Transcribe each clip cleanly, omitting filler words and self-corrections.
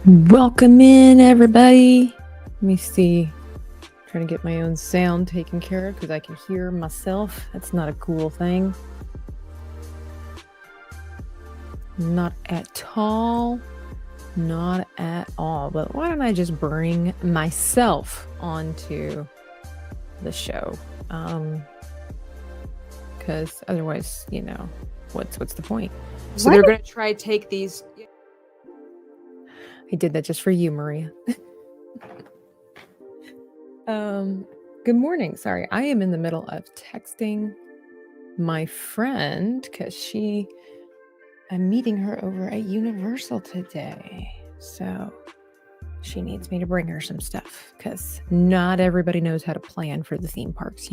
Welcome in, everybody. Let me see. Trying to get my own sound taken care of because I can hear myself. That's not a cool thing. Not at all. Not at all. But why don't I just bring myself onto the show? Because otherwise, what's the point? So they're going to try to take these. I did that just for you, Maria. Good morning. Sorry, I am in the middle of texting my friend because I'm meeting her over at Universal today. So she needs me to bring her some stuff because not everybody knows how to plan for the theme parks,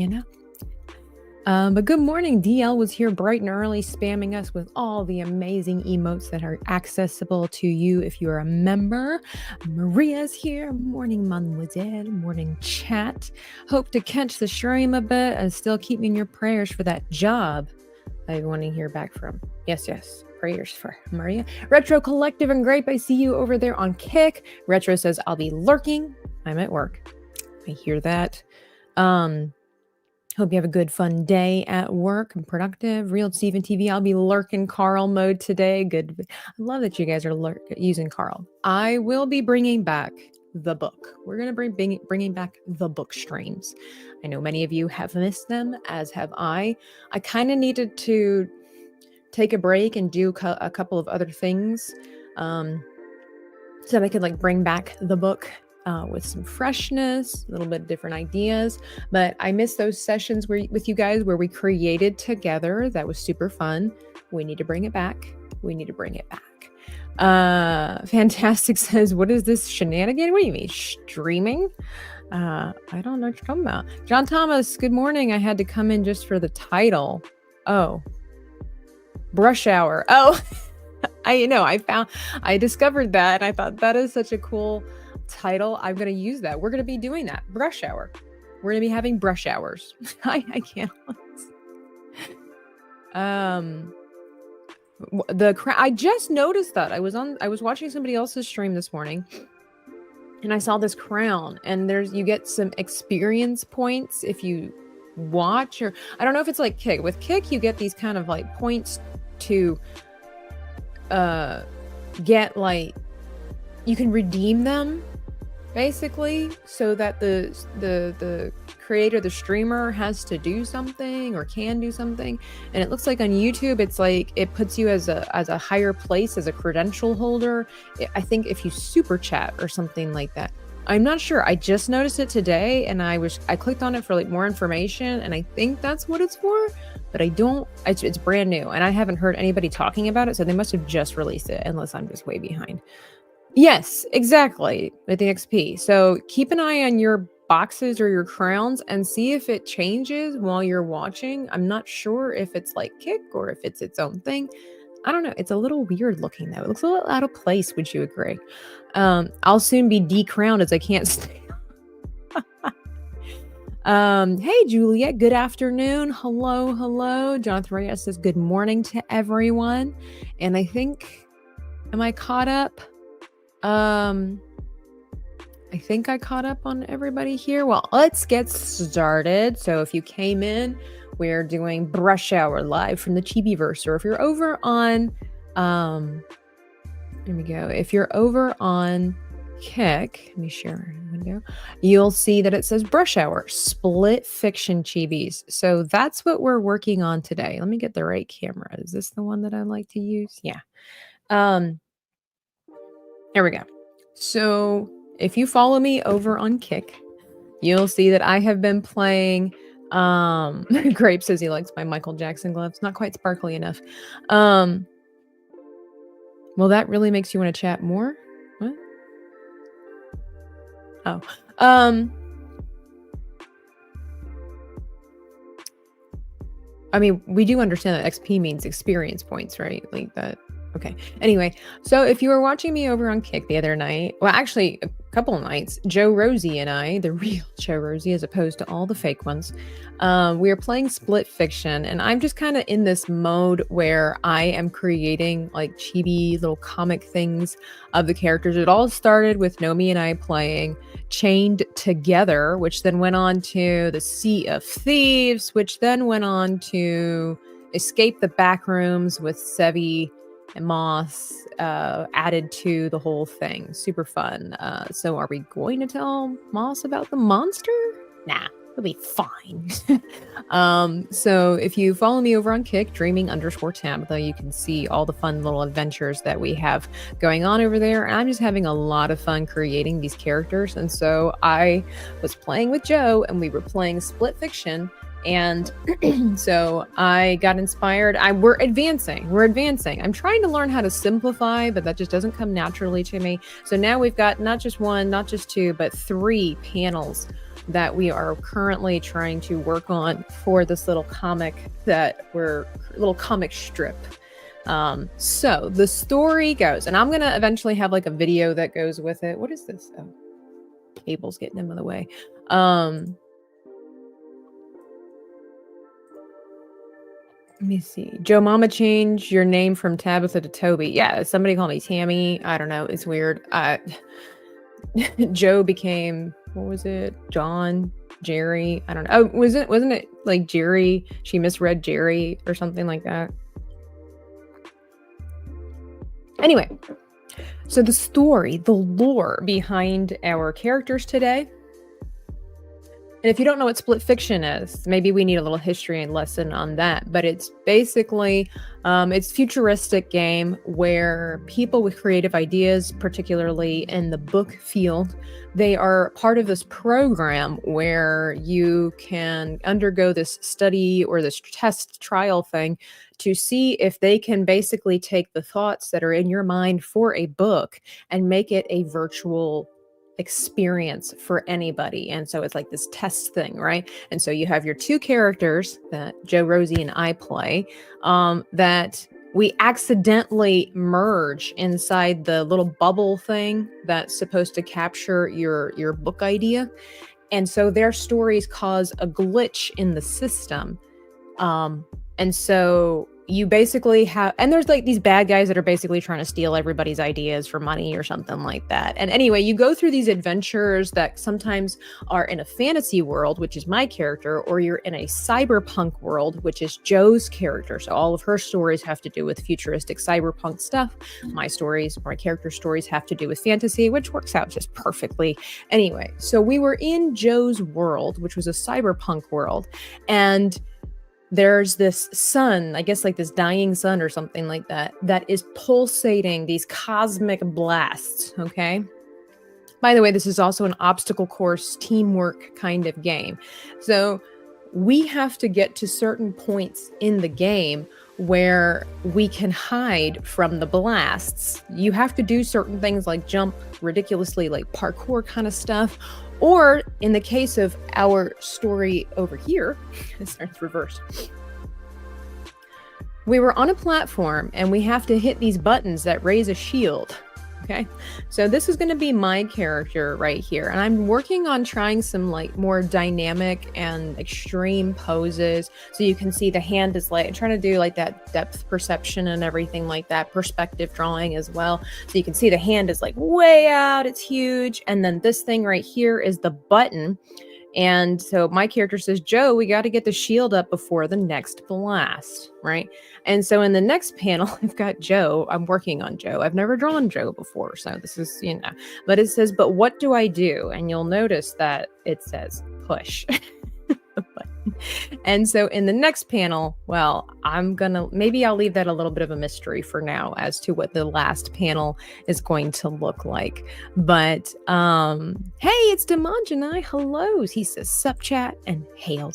But good morning. DL was here bright and early, spamming us with all the amazing emotes that are accessible to you if you're a member. Maria's here. Morning, mademoiselle. Morning, chat. Hope to catch the stream a bit and still keep me in your prayers for that job I want to hear back from. Yes. Prayers for Maria. Retro Collective and Grape, I see you over there on Kick. Retro says, I'll be lurking. I'm at work. I hear that. Hope you have a good, fun day at work and productive. Real Steven TV, I'll be lurking Carl mode today. Good. I love that you guys are using Carl. I will be bringing back the book. We're going to bringing back the book streams. I know many of you have missed them, as have I. I kind of needed to take a break and do a couple of other things so that I could bring back the book with some freshness, a little bit different ideas. But I missed those sessions with you guys where we created together. That was super fun. We need to bring it back. Fantastic says, what is this shenanigan? What do you mean, streaming? I don't know what you're talking about. John Thomas, good morning. I had to come in just for the title. Oh, Brush Hour. Oh, I discovered that and I thought that is such a cool title. I'm going to use that. We're going to be doing that. Brush Hour. We're going to be having brush hours. I can't. I just noticed that I was watching somebody else's stream this morning and I saw this crown and you get some experience points if you watch, or I don't know if it's like Kick. With Kick, you get these kind of points to get you can redeem them basically so that the creator, the streamer has to do something or can do something. And it looks like on YouTube it's it puts you as a higher place as a credential holder. I think if you super chat or something like that. I'm not sure. I just noticed it today and I clicked on it for more information and I think that's what it's for, but it's brand new and I haven't heard anybody talking about it, so they must have just released it unless I'm just way behind. Yes, exactly, with the XP. So keep an eye on your boxes or your crowns and see if it changes while you're watching. I'm not sure if it's like Kick or if it's its own thing. I don't know. It's a little weird looking though. It looks a little out of place. Would you agree? I'll soon be decrowned as I can't stay. Hey, Juliet. Good afternoon. Hello. Jonathan Reyes says good morning to everyone. And I think, am I caught up? I think I caught up on everybody here. Well, let's get started. So if you came in, we're doing Brush Hour live from the Chibi-Verse. Or if you're over on, here we go. If you're over on Kick, let me share a window. You'll see that it says Brush Hour, split fiction chibis. So that's what we're working on today. Let me get the right camera. Is this the one that I like to use? Yeah. There we go. So if you follow me over on Kick, you'll see that I have been playing. Grape says he likes my Michael Jackson gloves. Not quite sparkly enough. Well, that really makes you want to chat more. What? Oh. I mean, we do understand that XP means experience points, right? Like that. Okay. Anyway, so if you were watching me over on Kick the other night, well, actually, couple nights, Joe Rosie and I, the real Joe Rosie, as opposed to all the fake ones, we are playing Split Fiction, and I'm just kind of in this mode where I am creating like chibi little comic things of the characters. It all started with Nomi and I playing Chained Together, which then went on to the Sea of Thieves, which then went on to Escape the Backrooms with Sevi and Moss added to the whole thing. Super fun. So are we going to tell Moss about the monster? Nah, it'll be fine. So if you follow me over on Kick, dreaming_Tabitha, you can see all the fun little adventures that we have going on over there. And I'm just having a lot of fun creating these characters. And so I was playing with Joe and we were playing Split Fiction. And so I got inspired. We're advancing. I'm trying to learn how to simplify, but that just doesn't come naturally to me. So now we've got not just one, not just two, but 3 panels that we are currently trying to work on for this little comic little comic strip. So the story goes, and I'm going to eventually have like a video that goes with it. What is this? Oh, cable's getting in the way. Let me see. Joe Mama, change your name from Tabitha to Toby. Yeah, somebody called me Tammy. I don't know. It's weird. Joe became, what was it? John, Jerry. I don't know. Oh, wasn't it like Jerry? She misread Jerry or something like that. Anyway, so the story, the lore behind our characters today. And if you don't know what Split Fiction is, maybe we need a little history and lesson on that. But it's basically, it's a futuristic game where people with creative ideas, particularly in the book field, they are part of this program where you can undergo this study or this test trial thing to see if they can basically take the thoughts that are in your mind for a book and make it a virtual experience for anybody. And so it's like this test thing, right? And so you have your 2 characters that Joe Rosie and I play, that we accidentally merge inside the little bubble thing that's supposed to capture your book idea. And so their stories cause a glitch in the system. And so you basically have, and there's like these bad guys that are basically trying to steal everybody's ideas for money or something like that. And anyway, you go through these adventures that sometimes are in a fantasy world, which is my character, or you're in a cyberpunk world, which is Joe's character. So all of her stories have to do with futuristic cyberpunk stuff. My character stories have to do with fantasy, which works out just perfectly. Anyway, so we were in Joe's world, which was a cyberpunk world, and there's this sun, I guess like this dying sun or something like that, that is pulsating these cosmic blasts, okay? By the way, this is also an obstacle course teamwork kind of game. So we have to get to certain points in the game where we can hide from the blasts. You have to do certain things like jump ridiculously, like parkour kind of stuff. Or in the case of our story over here, it's reversed. We were on a platform and we have to hit these buttons that raise a shield. Okay, so this is going to be my character right here, and I'm working on trying some like more dynamic and extreme poses, so you can see the hand is like, I'm trying to do like that depth perception and everything like that, perspective drawing as well, so you can see the hand is like way out, it's huge, and then this thing right here is the button. And so my character says, Joe, we got to get the shield up before the next blast, right? And so in the next panel, I've got Joe. I'm working on Joe. I've never drawn Joe before, so this is, but it says, but what do I do? And you'll notice that it says push. And so in the next panel, well, maybe I'll leave that a little bit of a mystery for now as to what the last panel is going to look like. But hey, it's Demongenai. Hello. He says sup chat and hail.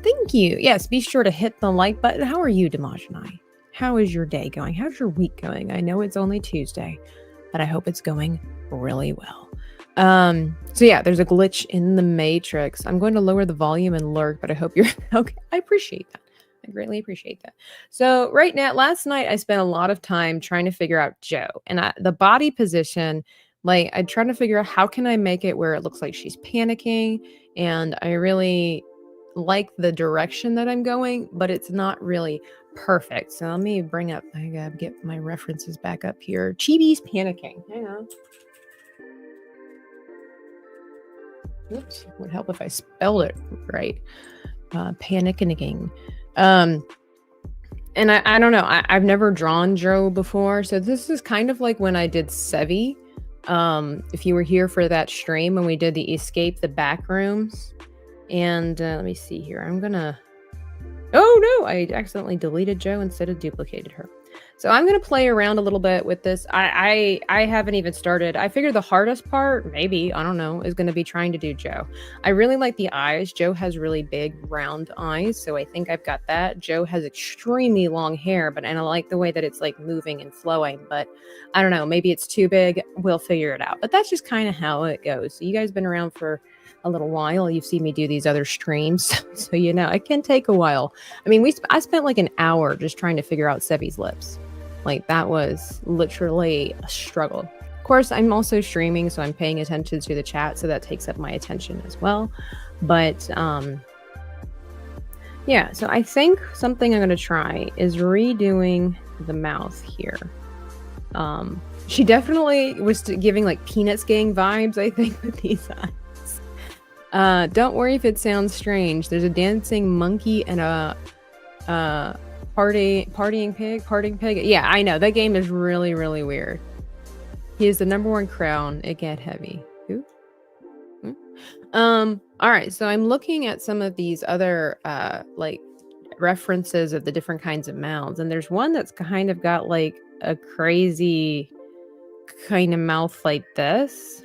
Thank you. Yes, be sure to hit the like button. How are you, Demongenai? How is your day going? How's your week going? I know it's only Tuesday, but I hope it's going really well. So yeah, there's a glitch in the matrix. I'm going to lower the volume and lurk, but I hope you're okay. I appreciate that. I greatly appreciate that. So last night I spent a lot of time trying to figure out Joe, and the body position Like, I try to figure out how can I make it where it looks like she's panicking, and I really like the direction that I'm going, but it's not really perfect. So let me bring up, I gotta get my references back up here. Chibi's panicking. Hang on. Oops, would help if I spelled it right. Panicking. And I don't know. I've never drawn Joe before, so this is kind of like when I did Sevi. If you were here for that stream when we did the escape the back rooms, and let me see here. I'm gonna. Oh no! I accidentally deleted Joe instead of duplicated her. So I'm gonna play around a little bit with this. I haven't even started. I figured the hardest part, maybe, I don't know, is gonna be trying to do Joe. I really like the eyes. Joe has really big round eyes, so I think I've got that. Joe has extremely long hair, and I like the way that it's like moving and flowing, but I don't know, maybe it's too big. We'll figure it out. But that's just kind of how it goes. So you guys been around for a little while. You've seen me do these other streams, so you know it can take a while. I mean, I spent like an hour just trying to figure out Sebi's lips. Like, that was literally a struggle. Of course, I'm also streaming, so I'm paying attention to the chat, so that takes up my attention as well. But yeah, so I think something I'm going to try is redoing the mouth here. She definitely was giving like Peanuts gang vibes, I think, with these eyes. Don't worry if it sounds strange. There's a dancing monkey and a partying pig. Yeah, I know. That game is really, really weird. He is the #1 crown. It get heavy. Ooh. All right, so I'm looking at some of these other like references of the different kinds of mouths, and there's one that's kind of got like a crazy kind of mouth like this.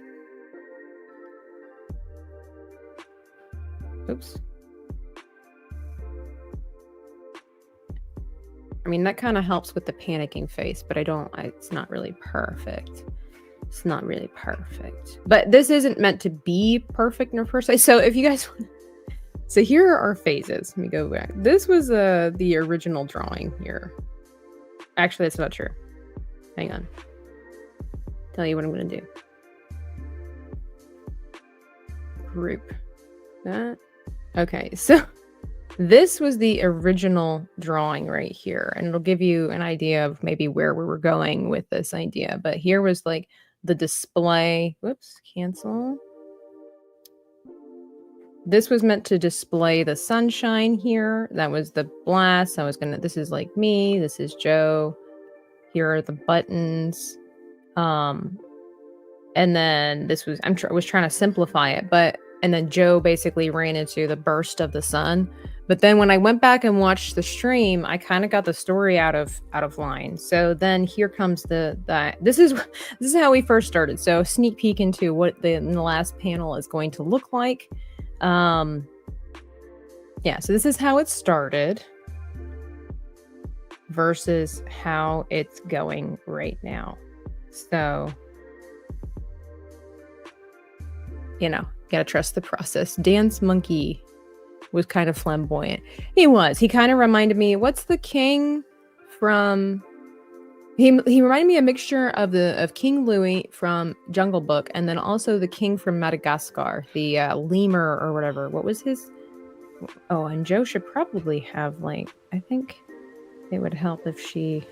Oops. I mean, that kind of helps with the panicking face, but it's not really perfect. It's not really perfect. But this isn't meant to be perfect nor precise. So if you guys want... So here are our phases. Let me go back. This was the original drawing here. Actually, that's not true. Hang on. Tell you what I'm going to do. Group that. Okay, so this was the original drawing right here, and it'll give you an idea of maybe where we were going with this idea. But here was like the display. Whoops, cancel. This was meant to display the sunshine here. That was the blast. This is like me. This is Joe. Here are the buttons. And then this was, I was trying to simplify it, and then Joe basically ran into the burst of the sun. But then when I went back and watched the stream, I kind of got the story out of line. So then here comes this is how we first started. So sneak peek into what the last panel is going to look like. Yeah, so this is how it started versus how it's going right now. So, you know, gotta trust the process. Dance Monkey was kind of flamboyant. He kind of reminded me, what's the king from... He reminded me a mixture of King Louis from Jungle Book, and then also the king from Madagascar, the lemur or whatever. What was his... Oh, and Joe should probably have, like... I think it would help if she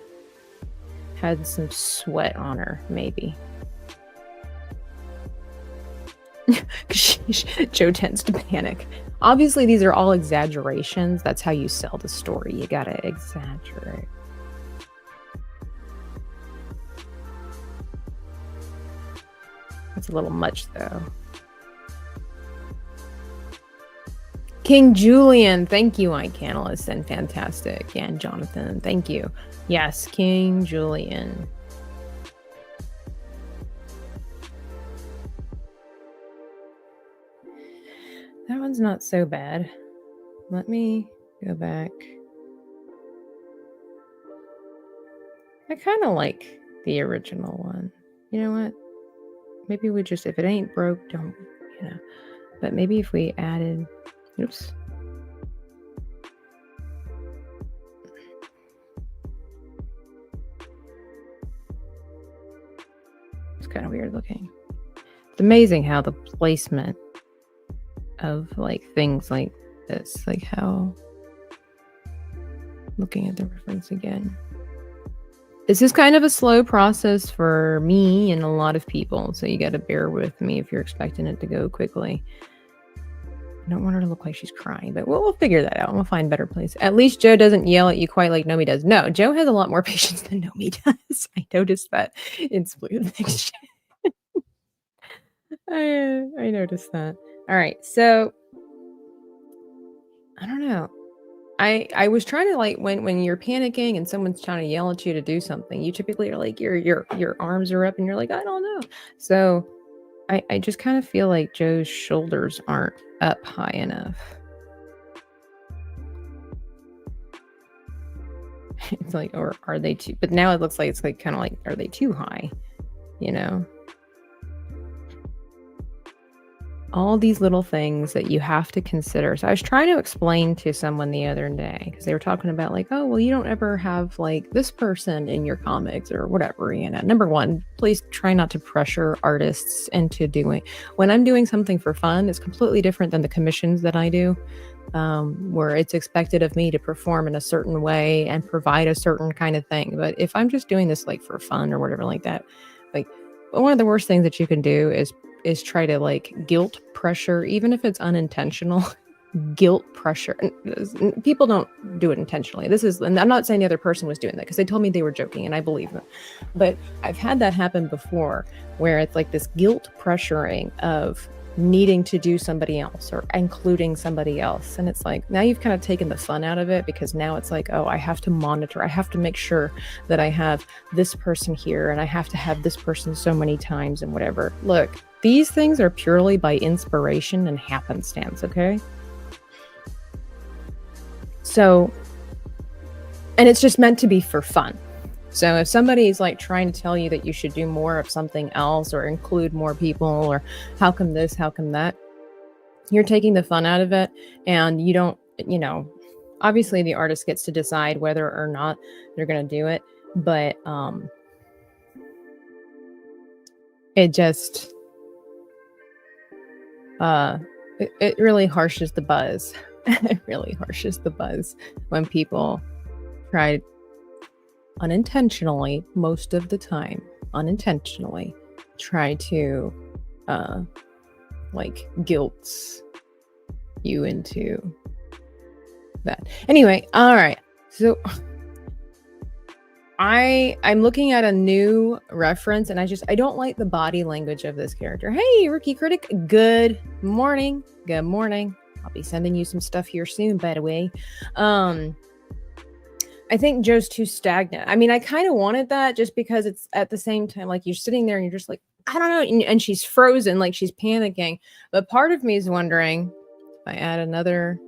had some sweat on her, maybe. Joe tends to panic. Obviously, these are all exaggerations. That's how you sell the story. You gotta exaggerate. That's a little much, though. King Julian, thank you, iCanalist, and fantastic. And Jonathan, thank you. Yes, King Julian. That one's not so bad. Let me go back. I kind of like the original one. You know what? Maybe we just, if it ain't broke, don't, you know. But maybe if we added, oops. It's kind of weird looking. It's amazing how the placement of like things like this, like how, looking at the reference again. This is kind of a slow process for me and a lot of people, so you got to bear with me if you're expecting it to go quickly. I don't want her to look like she's crying, but we'll figure that out. We'll find a better place. At least Joe doesn't yell at you quite like Nomi does. No, Joe has a lot more patience than Nomi does. I noticed that in Split Fiction. I noticed that. All right, so I don't know. I was trying to, like, when you're panicking and someone's trying to yell at you to do something, you typically are like your arms are up and you're like, I don't know. So I just kind of feel like Joe's shoulders aren't up high enough. It's like, or are they too? But now it looks like it's like kind of like, are they too high? You know? All these little things that you have to consider. So I was trying to explain to someone the other day, because they were talking about like, oh, well, you don't ever have like this person in your comics or whatever. You know, number one, please try not to pressure artists into doing. When I'm doing something for fun, it's completely different than the commissions that I do, where it's expected of me to perform in a certain way and provide a certain kind of thing. But if I'm just doing this like for fun or whatever like that, like one of the worst things that you can do is try to like guilt pressure, even if it's unintentional. Guilt pressure. And people don't do it intentionally. And I'm not saying the other person was doing that, because they told me they were joking and I believe them. But I've had that happen before, where it's like this guilt pressuring of needing to do somebody else or including somebody else. And it's like, now you've kind of taken the fun out of it, because now it's like, oh, I have to monitor. I have to make sure that I have this person here and I have to have this person so many times and whatever. Look, these things are purely by inspiration and happenstance, okay? So, and it's just meant to be for fun. So if somebody's like trying to tell you that you should do more of something else or include more people or how come this, how come that, you're taking the fun out of it, and you don't, you know, obviously the artist gets to decide whether or not they're going to do it, but it just, it really harshes the buzz. It really harshes the buzz when people try unintentionally, most of the time, unintentionally try to like guilt you into that. Anyway, all right. So I'm looking at a new reference, and I don't like the body language of this character. Hey, Rookie Critic, good morning. Good morning. I'll be sending you some stuff here soon, by the way. I think Joe's too stagnant. I mean, I kind of wanted that, just because it's at the same time, like, you're sitting there and you're just like, I don't know. And she's frozen, like she's panicking. But part of me is wondering if I add another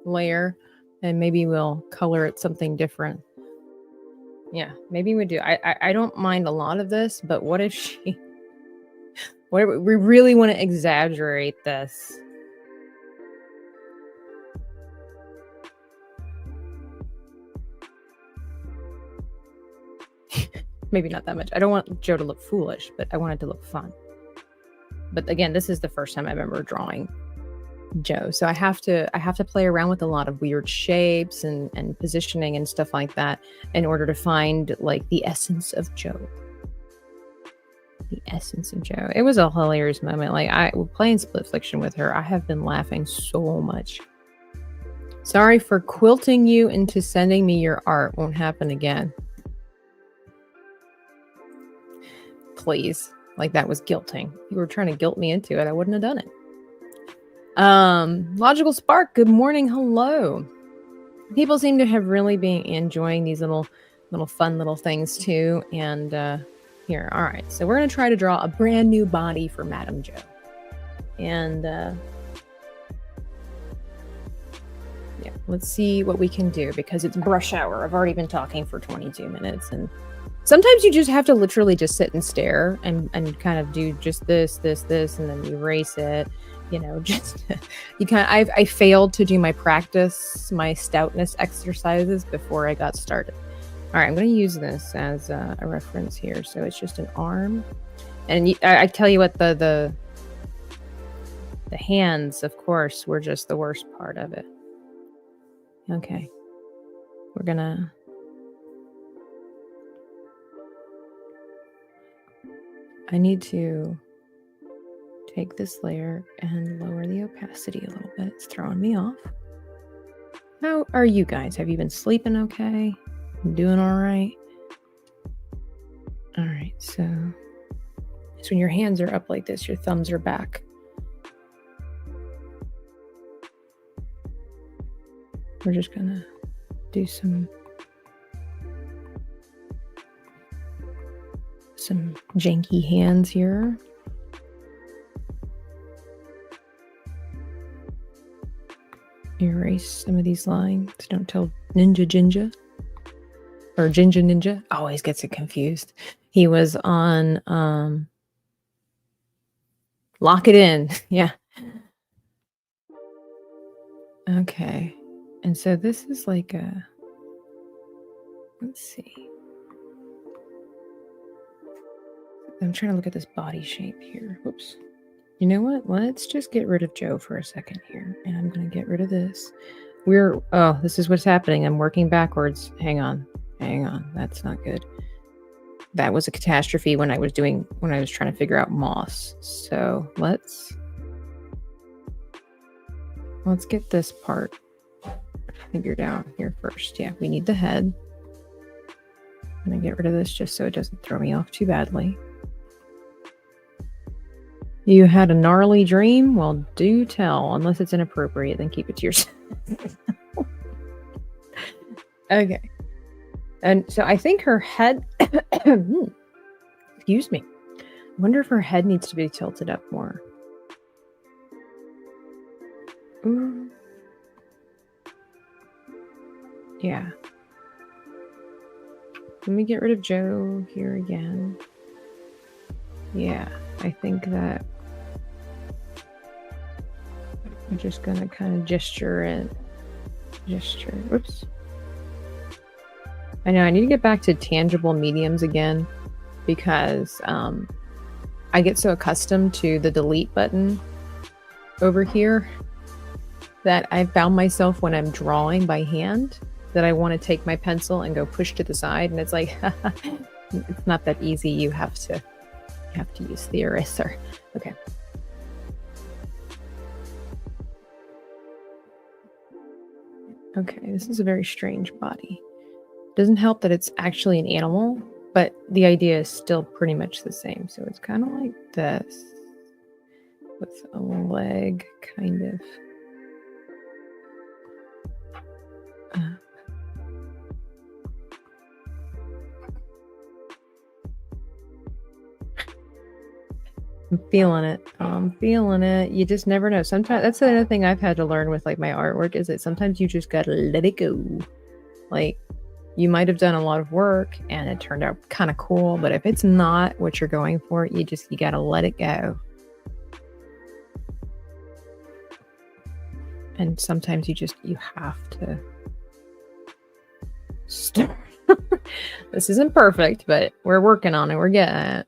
layer and maybe we'll color it something different. Yeah, maybe we do. I don't mind a lot of this, but what if we really want to exaggerate this? Maybe not that much. I don't want Joe to look foolish, but I want it to look fun. But again, this is the first time I've ever drawing Joe, so I have to play around with a lot of weird shapes and positioning and stuff like that in order to find like the essence of Joe. The essence of Joe. It was a hilarious moment. Like, playing Split Fiction with her, I have been laughing so much. Sorry for quilting you into sending me your art. Won't happen again. Please. Like, that was guilting. You were trying to guilt me into it. I wouldn't have done it. Logical Spark, good morning. Hello. People seem to have really been enjoying these little fun little things too. And here, all right. So we're gonna try to draw a brand new body for Madame Joe. And yeah, let's see what we can do, because it's brush hour. I've already been talking for 22 minutes, and sometimes you just have to literally just sit and stare and kind of do just this, and then you erase it. You know, just you kind of, I failed to do my stoutness exercises before I got started. All right, I'm going to use this as a reference here. So it's just an arm, And I tell you what, the hands, of course, were just the worst part of it. Okay. We're gonna... I need to take this layer and lower the opacity a little bit. It's throwing me off. How are you guys? Have you been sleeping okay? Doing all right? All right, so when your hands are up like this, your thumbs are back. We're just gonna do some janky hands here. Erase some of these lines. Don't tell Ninja or Ginger Ninja. Always gets it confused. He was on Lock It In. Yeah. Okay. And so this is like a... Let's see. I'm trying to look at this body shape here. Whoops. You know what? Let's just get rid of Joe for a second here. And I'm going to get rid of this. Oh, this is what's happening. I'm working backwards. Hang on. That's not good. That was a catastrophe when I was trying to figure out moss. So let's get this part figured out here first. Yeah, we need the head. I'm going to get rid of this just so it doesn't throw me off too badly. You had a gnarly dream? Well, do tell. Unless it's inappropriate, then keep it to yourself. Okay. And so I think her head... Excuse me. I wonder if her head needs to be tilted up more. Ooh. Yeah. Let me get rid of Joe here again. Yeah, I think that I'm just going to kind of gesture. Whoops. I know I need to get back to tangible mediums again because I get so accustomed to the delete button over here that I found myself when I'm drawing by hand that I want to take my pencil and go push to the side, and it's like it's not that easy. You have to use the eraser. Okay. Okay, this is a very strange body. Doesn't help that it's actually an animal, but the idea is still pretty much the same. So it's kind of like this with a leg kind of I'm feeling it. You just never know. Sometimes that's another thing I've had to learn with like my artwork is that sometimes you just gotta let it go. Like you might have done a lot of work and it turned out kind of cool, but if it's not what you're going for, you gotta let it go. And sometimes you have to start. This isn't perfect, but we're working on it. We're getting it.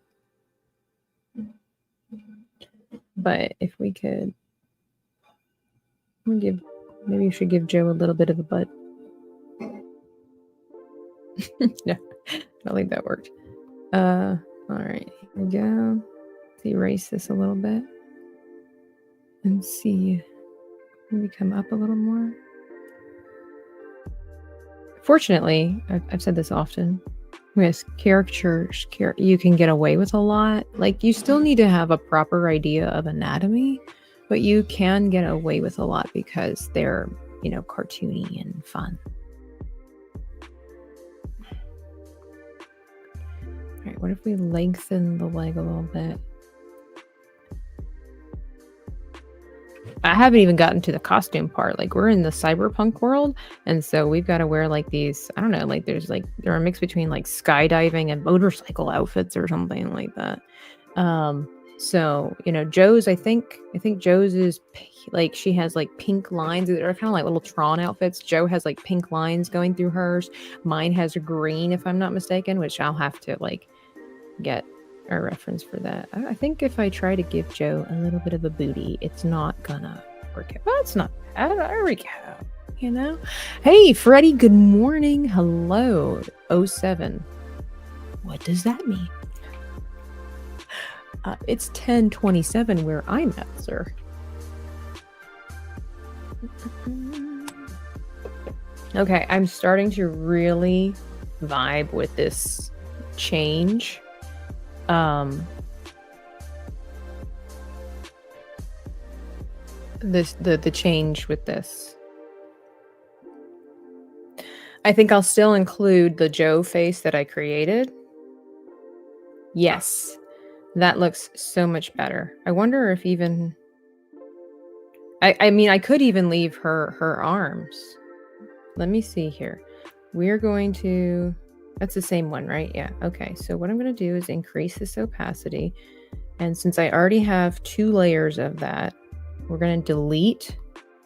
But if we could, maybe we should give Joe a little bit of a butt. No, I don't think that worked. All right, here we go. Let's erase this a little bit and see. Maybe come up a little more. Fortunately, I've said this often. With caricatures, you can get away with a lot. Like, you still need to have a proper idea of anatomy, but you can get away with a lot because they're, cartoony and fun. All right, what if we lengthen the leg a little bit? I haven't even gotten to the costume part. Like, we're in the cyberpunk world, and so we've got to wear like these, I don't know, like they're a mix between like skydiving and motorcycle outfits or something like that. So Joe's, I think Joe's is like, she has like pink lines. They're kind of like little Tron outfits. Joe has like pink lines going through hers. Mine has a green, if I'm not mistaken, which I'll have to like get our reference for that. I think if I try to give Joe a little bit of a booty, it's not gonna work out. Well, it's not bad. There we go. You know? Hey, Freddie, good morning. Hello. 07. What does that mean? It's 10:27 where I'm at, sir. Okay, I'm starting to really vibe with this change. The change with this. I think I'll still include the Joe face that I created. Yes, that looks so much better. I wonder if even... I mean, I could even leave her arms. Let me see here. We're going to... That's the same one, right? Yeah, okay. So what I'm going to do is increase this opacity. And since I already have 2 layers of that, we're going to delete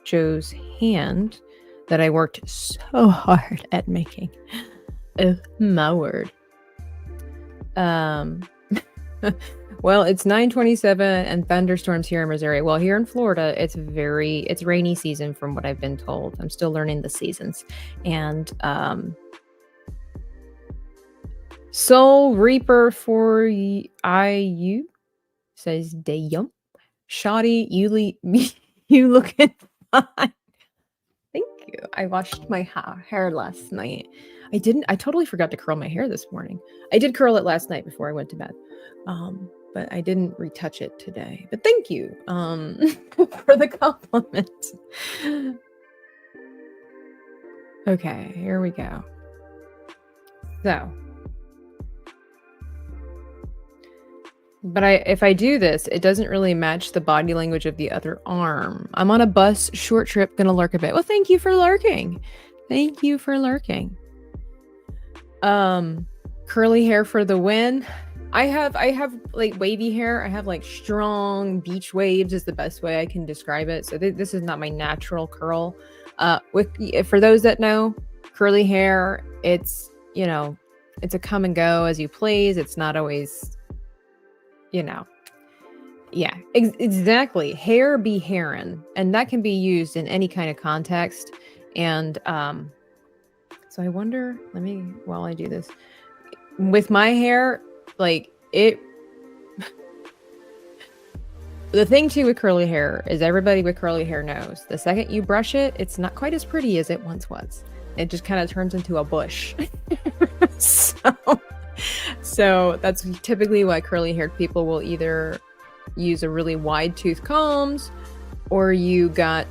Joe's hand that I worked so hard at making. Oh, my word. Well, it's 9:27 and thunderstorms here in Missouri. Well, here in Florida, it's rainy season from what I've been told. I'm still learning the seasons. And Soul Reaper for IU says damn. Shoddy, you looking fine. Thank you. I washed my hair last night. I totally forgot to curl my hair this morning. I did curl it last night before I went to bed. But I didn't retouch it today. But thank you for the compliment. Okay, here we go. So, but if I do this, it doesn't really match the body language of the other arm. I'm on a bus, short trip, gonna lurk a bit. Well, thank you for lurking. Thank you for lurking. Curly hair for the win. I have like wavy hair. I have like strong beach waves is the best way I can describe it. So this is not my natural curl. For those that know, curly hair, it's, you know, it's a come and go as you please. It's not always, you know. Yeah, exactly. Hair be hairin', and that can be used in any kind of context. And so I wonder, while I do this with my hair, like it, the thing too with curly hair is everybody with curly hair knows the second you brush it, it's not quite as pretty as it once was. It just kind of turns into a bush. So that's typically why curly haired people will either use a really wide tooth combs, or you need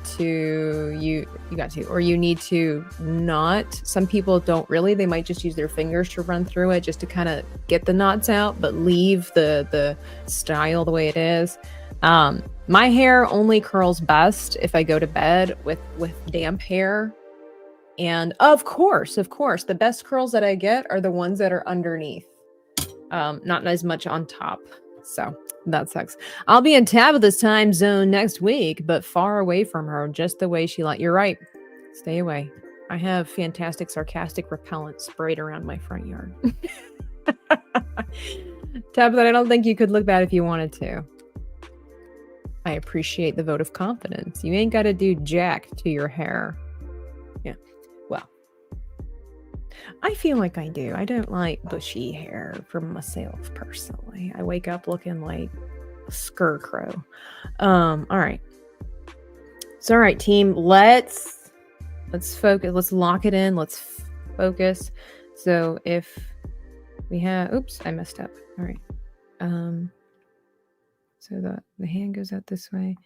to not. Some people don't really. They might just use their fingers to run through it just to kind of get the knots out, but leave the style the way it is. My hair only curls best if I go to bed with damp hair. And of course, the best curls that I get are the ones that are underneath, not as much on top. So that sucks. I'll be in Tabitha's time zone next week, but far away from her, just the way she You're right. Stay away. I have fantastic sarcastic repellent sprayed around my front yard. Tabitha, I don't think you could look bad if you wanted to. I appreciate the vote of confidence. You ain't got to do jack to your hair. Yeah. Well, I feel like I do. I don't like bushy hair for myself personally. I wake up looking like a scarecrow. All right. So, all right, team. Let's focus. Let's lock it in. Let's focus. So if we have, oops, I messed up. All right. So the hand goes out this way.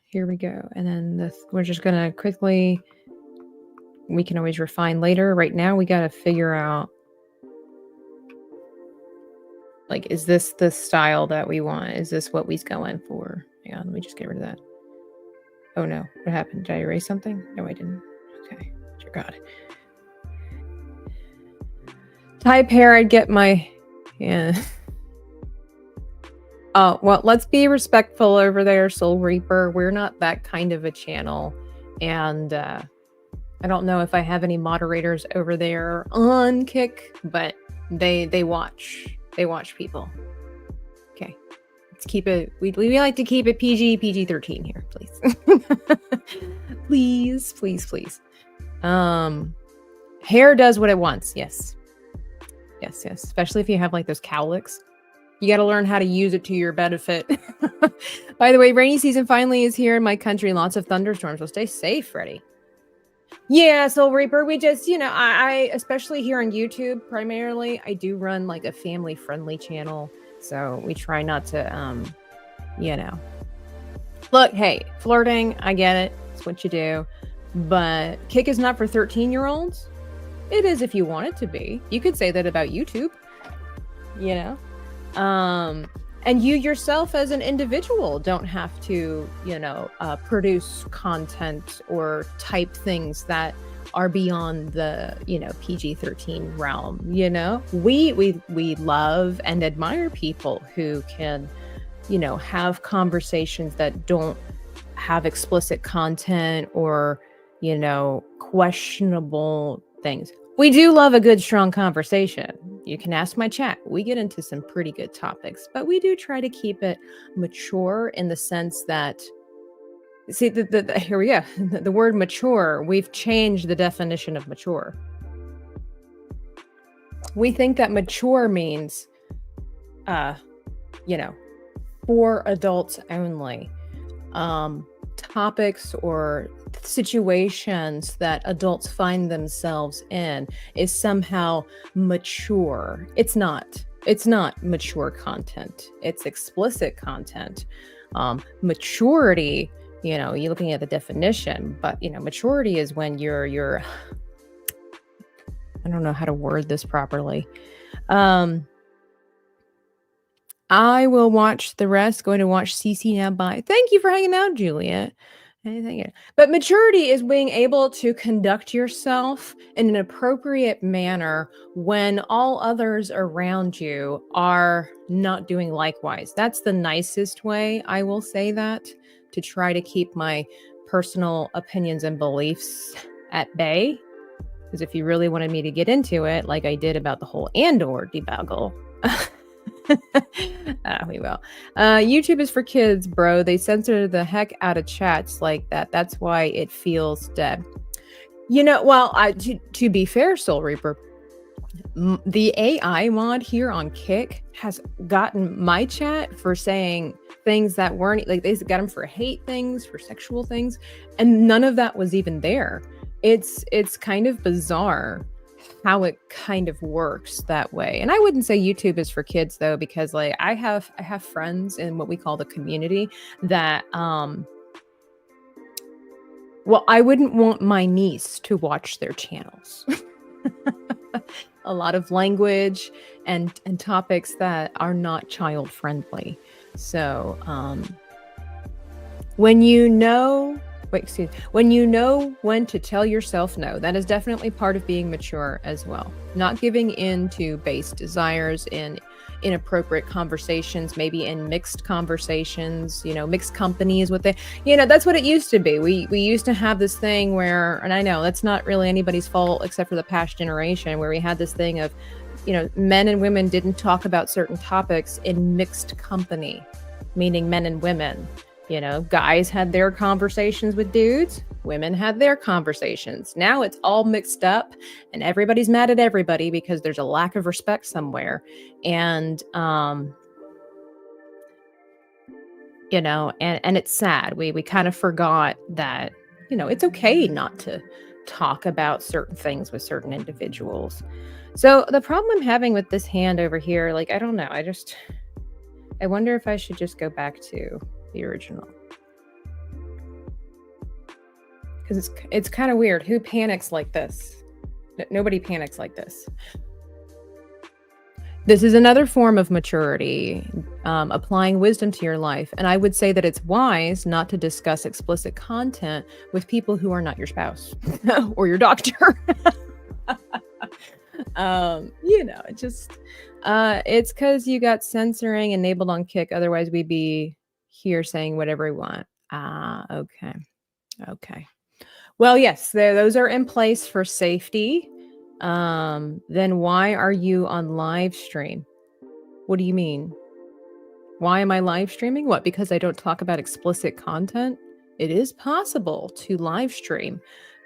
Here we go. And then we're just going to quickly, we can always refine later. Right now, we got to figure out, like, is this the style that we want? Is this what we's going for? Hang on, let me just get rid of that. Oh no, what happened? Did I erase something? No, I didn't. Okay, dear God. Type hair, I'd get my, yeah. Oh, well, let's be respectful over there, Soul Reaper. We're not that kind of a channel. And I don't know if I have any moderators over there on Kick, but They watch people. Okay. Let's keep it, we like to keep it PG-13 here, please. Please. Hair does what it wants. Yes. Especially if you have like those cowlicks. You got to learn how to use it to your benefit. By the way, rainy season finally is here in my country. Lots of thunderstorms. So stay safe, Freddie. Yeah, Soul Reaper, we just, I especially here on YouTube, primarily, I do run like a family-friendly channel. So we try not to, Look, hey, flirting, I get it. It's what you do. But Kick is not for 13-year-olds. It is if you want it to be. You could say that about YouTube, and you yourself as an individual don't have to, produce content or type things that are beyond the, PG-13 realm. We love and admire people who can, have conversations that don't have explicit content or, questionable things. We do love a good, strong conversation. You can ask my chat. We get into some pretty good topics, but we do try to keep it mature in the sense that, see, here we go. The word mature, we've changed the definition of mature. We think that mature means, for adults only. Topics or situations that adults find themselves in is somehow mature. It's not mature content. It's explicit content. Maturity, you're looking at the definition, but maturity is when you're I don't know how to word this properly. I will watch the rest. Going to watch CC now. Bye. Thank you for hanging out, Juliet. But maturity is being able to conduct yourself in an appropriate manner when all others around you are not doing likewise. That's the nicest way, I will say that, to try to keep my personal opinions and beliefs at bay. Because if you really wanted me to get into it, like I did about the whole Andor debacle, we will. YouTube is for kids, bro. They censor the heck out of chats like that. That's why it feels dead. To be fair, Soul Reaper, the AI mod here on Kick has gotten my chat for saying things that weren't, like, they got them for hate things, for sexual things, and none of that was even there. It's kind of bizarre how it kind of works that way. And I wouldn't say YouTube is for kids though, because like I have friends in what we call the community that I wouldn't want my niece to watch their channels. A lot of language and topics that are not child friendly. So when you know when to tell yourself no, that is definitely part of being mature as well. Not giving in to base desires in inappropriate conversations, maybe in mixed conversations, mixed companies with that's what it used to be. We used to have this thing where, and I know that's not really anybody's fault except for the past generation, where we had this thing of, men and women didn't talk about certain topics in mixed company, meaning men and women. Guys had their conversations with dudes, women had their conversations. Now it's all mixed up and everybody's mad at everybody because there's a lack of respect somewhere. And, and it's sad. We kind of forgot that, it's okay not to talk about certain things with certain individuals. So the problem I'm having with this hand over here, like, I don't know. I wonder if I should just go back to the original, because it's kind of weird. Who panics like this? Nobody panics like this. This is another form of maturity, applying wisdom to your life. And I would say that it's wise not to discuss explicit content with people who are not your spouse or your doctor. It's because you got censoring enabled on Kick. Otherwise we'd be here saying whatever we want. Okay. Well, yes, those are in place for safety. Then why are you on live stream? What do you mean? Why am I live streaming? What, because I don't talk about explicit content? It is possible to live stream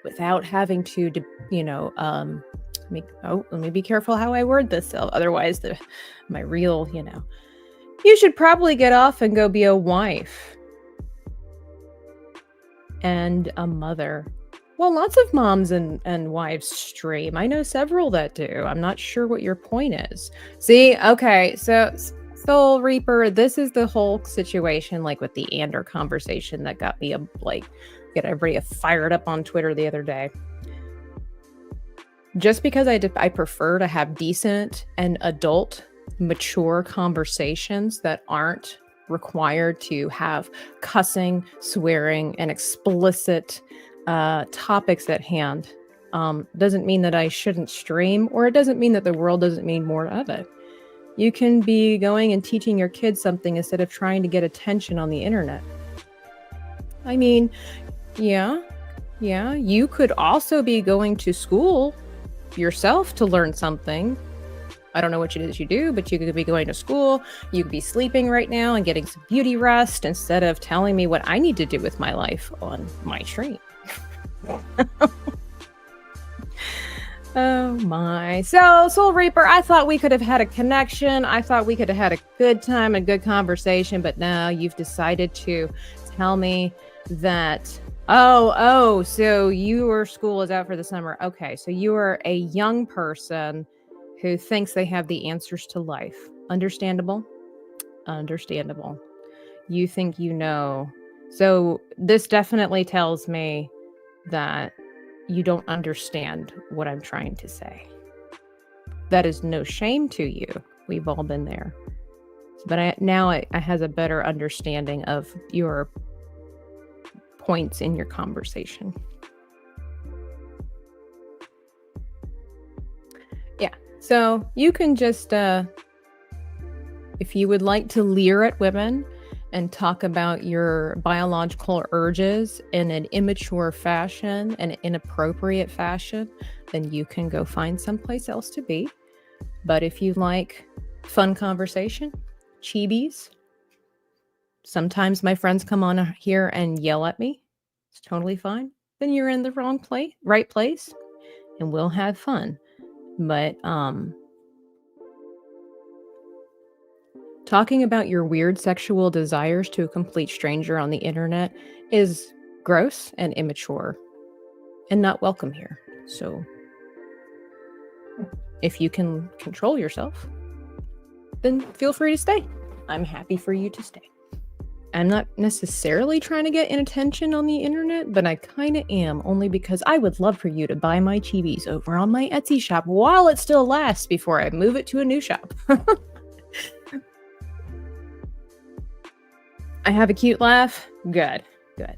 without having to, let me be careful how I word this. Otherwise, my real, you should probably get off and go be a wife and a mother. Well, lots of moms and wives stream. I know several that do. I'm not sure what your point is. See, okay, so Soul Reaper, this is the whole situation, like with the Ander conversation that got me get everybody fired up on Twitter the other day. Just because I prefer to have decent and adult, mature conversations that aren't required to have cussing, swearing, and explicit topics at hand, doesn't mean that I shouldn't stream, or it doesn't mean that the world doesn't need more of it. You can be going and teaching your kids something instead of trying to get attention on the internet. I mean, yeah, you could also be going to school yourself to learn something. I don't know what it is you do, but you could be going to school. You could be sleeping right now and getting some beauty rest instead of telling me what I need to do with my life on my stream. Oh my. So, Soul Reaper, I thought we could have had a connection. I thought we could have had a good time and good conversation, but now you've decided to tell me that, so your school is out for the summer. Okay, so you are a young person who thinks they have the answers to life. Understandable? Understandable. You think you know. So this definitely tells me that you don't understand what I'm trying to say. That is no shame to you. We've all been there. But I has a better understanding of your points in your conversation. Yeah, so you can just, if you would like to leer at women and talk about your biological urges in an immature fashion and inappropriate fashion, then you can go find someplace else to be. But if you like fun conversation, chibis, sometimes my friends come on here and yell at me. It's totally fine. Then you're in the right place, and we'll have fun. But talking about your weird sexual desires to a complete stranger on the internet is gross and immature and not welcome here. So if you can control yourself, then feel free to stay. I'm happy for you to stay. I'm not necessarily trying to get attention on the internet, but I kind of am, only because I would love for you to buy my chibis over on my Etsy shop while it still lasts before I move it to a new shop. I have a cute laugh. Good. But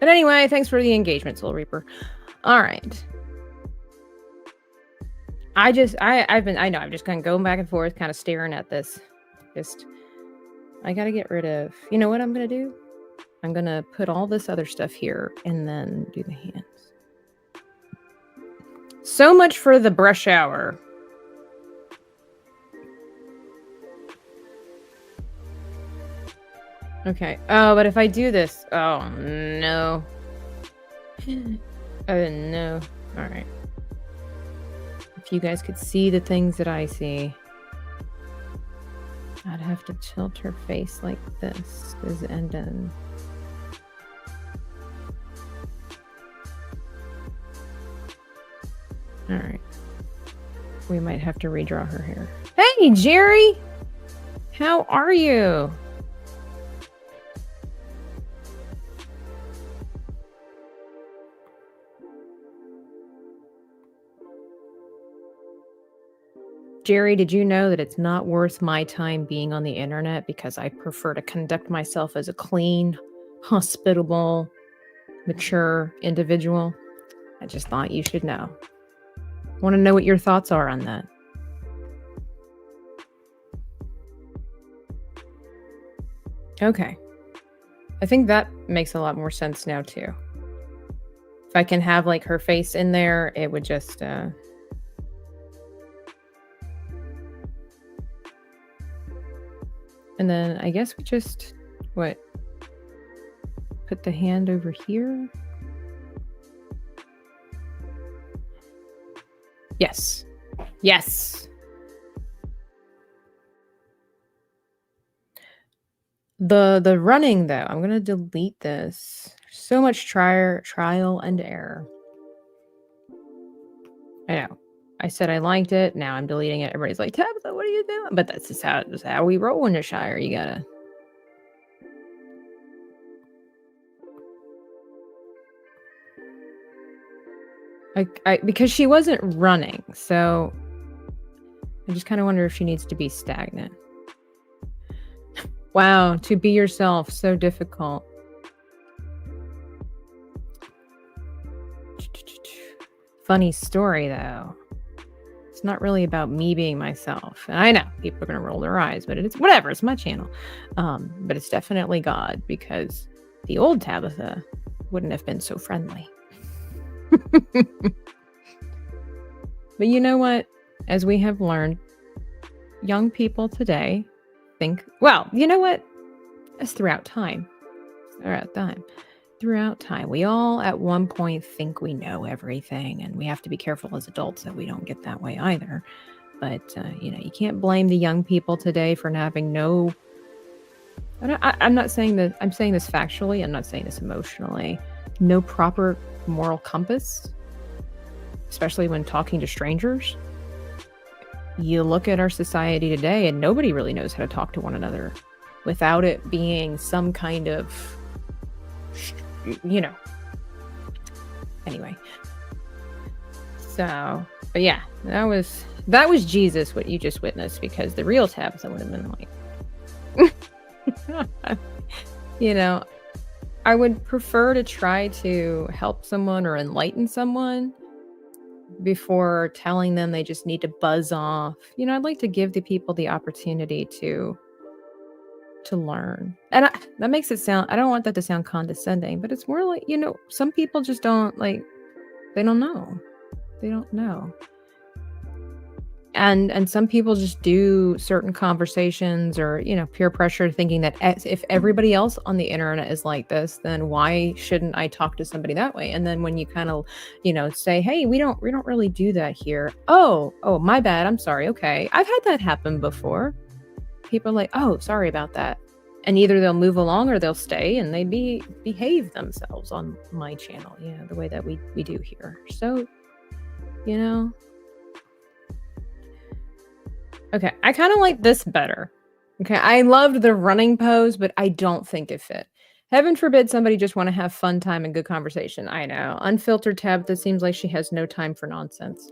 anyway, thanks for the engagement, Soul Reaper. All right. I'm just kind of going back and forth, kind of staring at this. I got to get rid of, you know what I'm going to do? I'm going to put all this other stuff here and then do the hands. So much for the brush hour. Okay. Oh, but if I do this, oh no. Oh no. All right. If you guys could see the things that I see, I'd have to tilt her face like this, and then. All right. We might have to redraw her hair. Hey, Jerry! How are you? Jerry, did you know that it's not worth my time being on the internet because I prefer to conduct myself as a clean, hospitable, mature individual? I just thought you should know. I want to know what your thoughts are on that. Okay. I think that makes a lot more sense now, too. If I can have like her face in there, it would just and then I guess we just put the hand over here. Yes. Yes. The running though, I'm gonna delete this. So much trial and error. I know. I said I liked it. Now I'm deleting it. Everybody's like, Tabitha, what are you doing? But that's just how we roll in the Shire. You gotta. Because she wasn't running, so I just kind of wonder if she needs to be stagnant. Wow, to be yourself, so difficult. Funny story, though. It's not really about me being myself. And I know people are going to roll their eyes, but it's whatever. It's my channel. But it's definitely God, because the old Tabitha wouldn't have been so friendly. But you know what? As we have learned, young people today think, well, you know what? It's throughout time. Throughout time. We all at one point think we know everything, and we have to be careful as adults that we don't get that way either. But, you can't blame the young people today for having no... I'm not saying that... I'm saying this factually. I'm not saying this emotionally. No proper moral compass, especially when talking to strangers. You look at our society today and nobody really knows how to talk to one another without it being some kind of, anyway. So, but yeah, that was Jesus, what you just witnessed, because the real Tabitha would have been like, I would prefer to try to help someone or enlighten someone before telling them they just need to buzz off. I'd like to give the people the opportunity to learn. And that makes it sound, I don't want that to sound condescending, but it's more like, some people just don't they don't know. They don't know. And some people just do certain conversations or, peer pressure, thinking that if everybody else on the internet is like this, then why shouldn't I talk to somebody that way? And then when you kind of, say, hey, we don't really do that here. Oh, my bad. I'm sorry. Okay. I've had that happen before. People are like, oh, sorry about that. And either they'll move along or they'll stay and they behave themselves on my channel. The way that we do here. So, Okay, I kind of like this better. Okay, I loved the running pose, but I don't think it fit. Heaven forbid somebody just want to have fun time and good conversation. I know. Unfiltered Tabitha seems like she has no time for nonsense.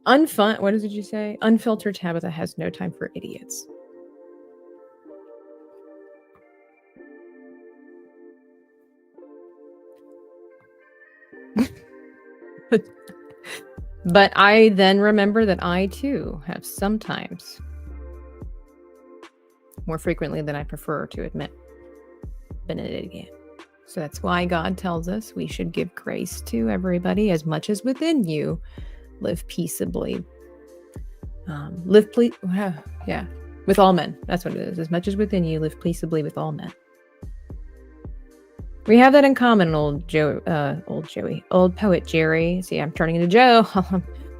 What did you say? Unfiltered Tabitha has no time for idiots. But I then remember that I, too, have sometimes, more frequently than I prefer to admit, been an idiot. So that's why God tells us we should give grace to everybody as much as within you. Live peaceably. With all men. That's what it is. As much as within you, live peaceably with all men. We have that in common, old poet Jerry. See, I'm turning into Joe.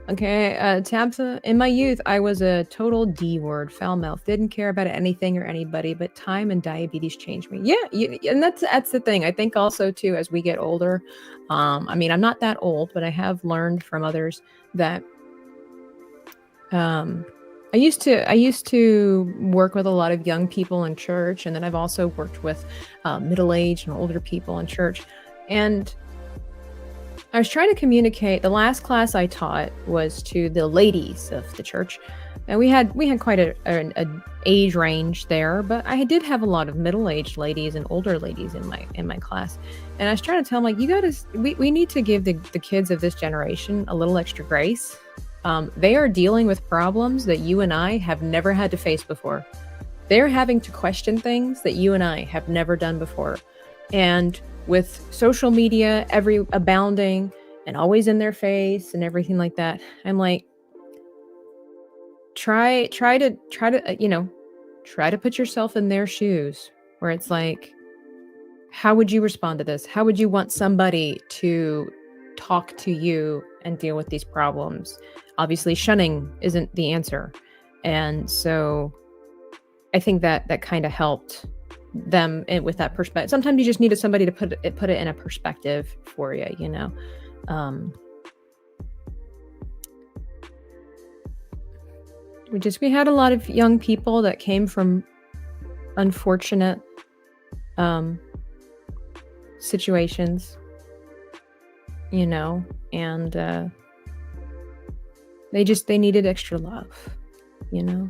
Okay, Tabitha, in my youth, I was a total D word, foul mouth. Didn't care about anything or anybody, but time and diabetes changed me. Yeah, and that's the thing. I think also, too, as we get older, I'm not that old, but I have learned from others that I used to work with a lot of young people in church, and then I've also worked with middle-aged and older people in church. And I was trying to communicate. The last class I taught was to the ladies of the church, and we had quite an age range there. But I did have a lot of middle-aged ladies and older ladies in my class. And I was trying to tell them, like, we need to give the kids of this generation a little extra grace. They are dealing with problems that you and I have never had to face before. They're having to question things that you and I have never done before. And with social media every abounding and always in their face and everything like that. I'm like, try to try to put yourself in their shoes, where it's like, how would you respond to this? How would you want somebody to talk to you and deal with these problems? Obviously, shunning isn't the answer. And so I think that kind of helped them with that perspective. Sometimes you just needed somebody to put it in a perspective for you, you know. We had a lot of young people that came from unfortunate situations, you know, and they needed extra love, you know.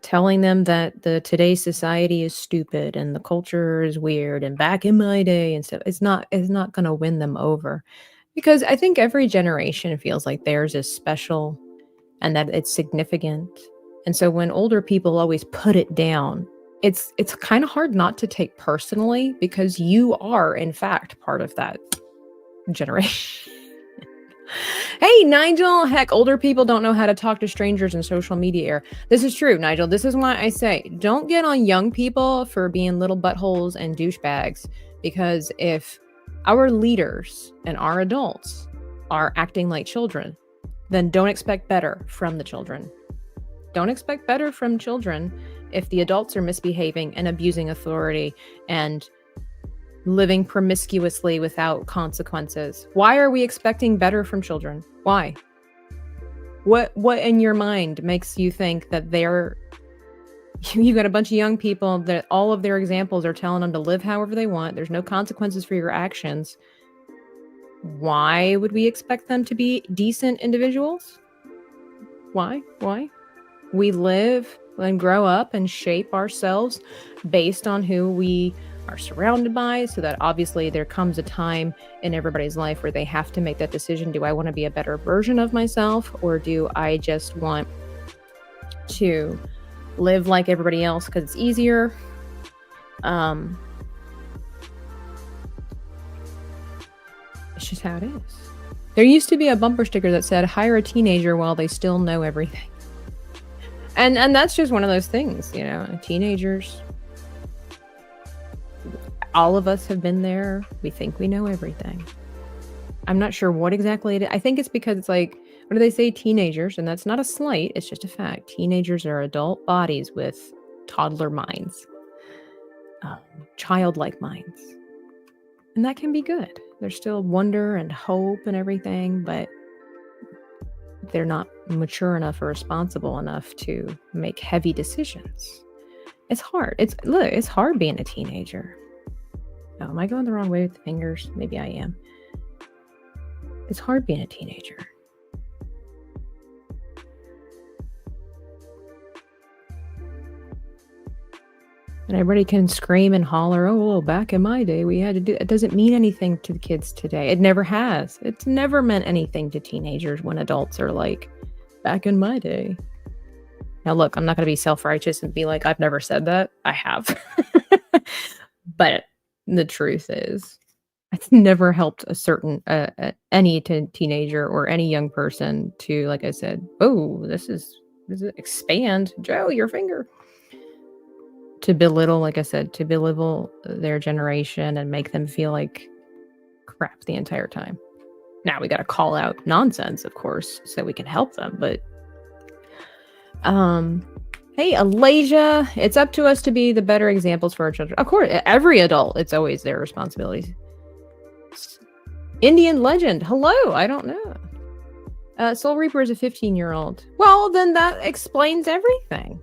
Telling them that today's society is stupid and the culture is weird and back in my day and stuff, it's not going to win them over, because I think every generation feels like theirs is special and that it's significant. And so when older people always put it down, it's kind of hard not to take personally, because you are in fact part of that generation. Hey, Nigel, heck, older people don't know how to talk to strangers in social media era. This is true, Nigel. This is why I say, don't get on young people for being little buttholes and douchebags, because if our leaders and our adults are acting like children, then don't expect better from the children. Don't expect better from children if the adults are misbehaving and abusing authority and living promiscuously without consequences. Why are we expecting better from children? Why? What in your mind makes you think that you got a bunch of young people that all of their examples are telling them to live however they want? There's no consequences for your actions. Why would we expect them to be decent individuals? Why? We live and grow up and shape ourselves based on who we are surrounded by, so that obviously there comes a time in everybody's life where they have to make that decision. Do I want to be a better version of myself, or do I just want to live like everybody else because it's easier? It's just how it is. There used to be a bumper sticker that said, hire a teenager while they still know everything. And that's just one of those things, you know, teenagers. All of us have been there. We think we know everything. I'm not sure what exactly it is. I think it's because it's like, what do they say? Teenagers, and that's not a slight, it's just a fact. Teenagers are adult bodies with toddler minds, childlike minds. And that can be good. There's still wonder and hope and everything, but they're not mature enough or responsible enough to make heavy decisions. It's hard. It's hard being a teenager. Oh, am I going the wrong way with the fingers? Maybe I am. It's hard being a teenager. And everybody can scream and holler, oh, well, back in my day, we had to do it. It doesn't mean anything to the kids today. It never has. It's never meant anything to teenagers when adults are like, back in my day. Now, look, I'm not going to be self-righteous and be like, I've never said that. I have. But the truth is, it's never helped a certain, any teenager or any young person to, like I said, oh, this is expand. Joe, your finger. To belittle, like I said, to belittle their generation and make them feel like crap the entire time. Now we got to call out nonsense, of course, so we can help them. But, hey, Alasia, it's up to us to be the better examples for our children. Of course, every adult, it's always their responsibility. Indian legend, hello, I don't know. Soul Reaper is a 15-year-old. Well, then that explains everything.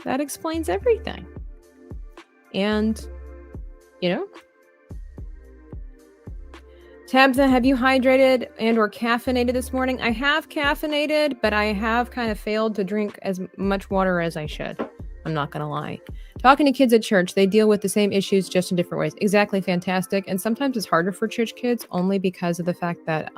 That explains everything. And, you know, Tabitha, have you hydrated and or caffeinated this morning? I have caffeinated, but I have kind of failed to drink as much water as I should. I'm not going to lie. Talking to kids at church, they deal with the same issues just in different ways. Exactly, fantastic. And sometimes it's harder for church kids only because of the fact that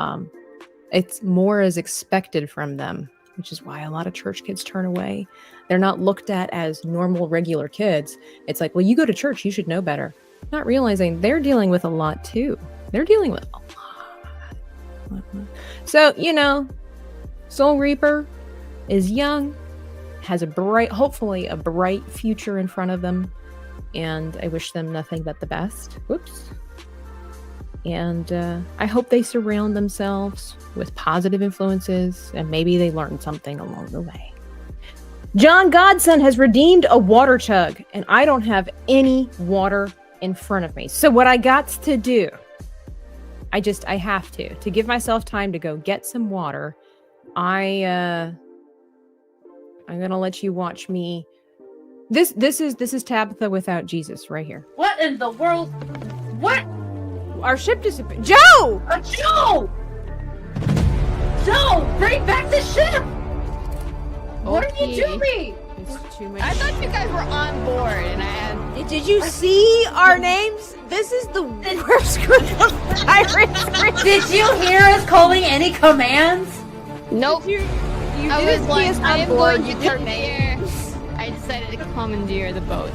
it's more is expected from them, which is why a lot of church kids turn away. They're not looked at as normal, regular kids. It's like, well, you go to church, you should know better. Not realizing they're dealing with a lot too. They're dealing with a lot. So, Soul Reaper is young, has hopefully a bright future in front of them, and I wish them nothing but the best. Whoops. And I hope they surround themselves with positive influences, and maybe they learn something along the way. John Godson has redeemed a water chug, and I don't have any water in front of me. So what I got to do, I have to give myself time to go get some water. I'm gonna let you watch me. This is Tabitha without Jesus right here. What in the world? What? Our ship disappeared. Joe! Joe! Joe, bring back the ship! What are you doing? It's too much. I thought you guys were on board, and I had. Did you see our names? This is the worst group of pirates. Did you hear us calling any commands? Nope. You I didn't was like, see us I on am board. going to turn there. I decided to commandeer the boat.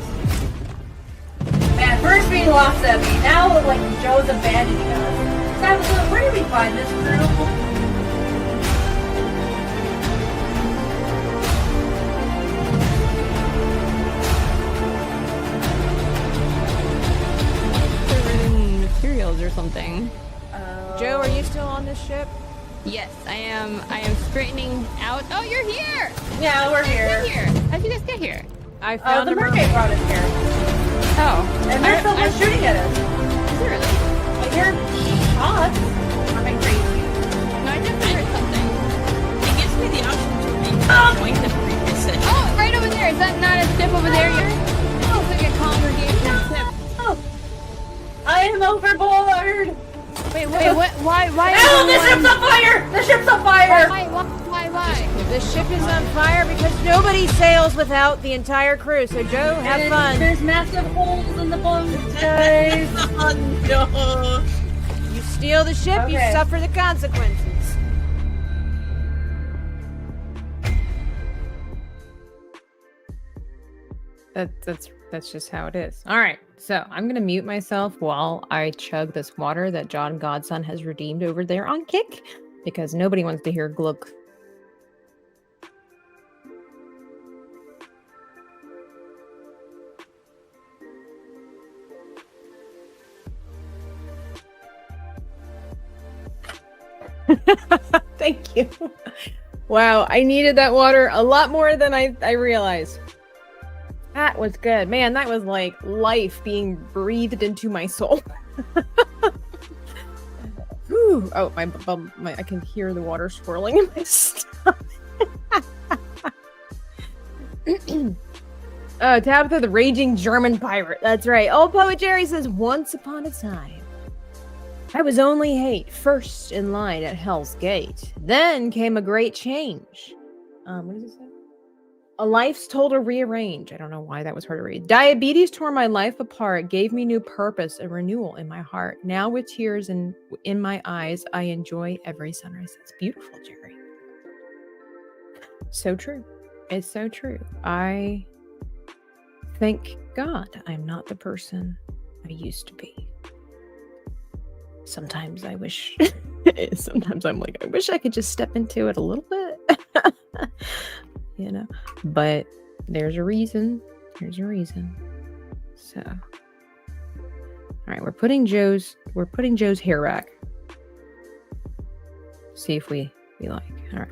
Man, first we lost Emmy, now like Joe's abandoning us. Tabitha, where did we find this crew? Materials or something. Joe, are you still on this ship? Yes, I am straightening out. Oh, you're here! Yeah, we're Get here. here! How'd you guys get here? I found The a mermaid brought us here. Oh. And they're still shooting at us. Is it really? I hear shots. Am I crazy? No, I definitely heard something. It gives me the option to rejoin the previous session. Oh, right over there! Is that not a ship over there? It looks like a congregation ship. Oh, I am overboard. Wait, what? Why? Oh, the ship's on fire! The ship's on fire! Why? The ship is on fire because nobody sails without the entire crew. So Joe, have And fun. There's massive holes in the boat, guys. Oh no! You steal the ship, you Okay. suffer the consequences. That's just how it is. All right, so I'm gonna mute myself while I chug this water that John Godson has redeemed over there on Kick, because nobody wants to hear glug. Thank you. Wow, I needed that water a lot more than I realized. That was good. Man, that was like life being breathed into my soul. Whew. Oh, I can hear the water swirling in my stomach. Tabitha, the raging German pirate. That's right. Old Poet Jerry says, once upon a time, I was only 8, first in line at Hell's Gate. Then came a great change. What does it say? A life's told to rearrange. I don't know why that was hard to read. Diabetes tore my life apart, gave me new purpose and renewal in my heart. Now with tears in my eyes, I enjoy every sunrise. That's beautiful, Jerry. So true. It's so true. I thank God I'm not the person I used to be. Sometimes I wish, sometimes I'm like, I wish I could just step into it a little bit. But there's a reason. So, all right, we're putting Joe's hair back. See if we like. All right.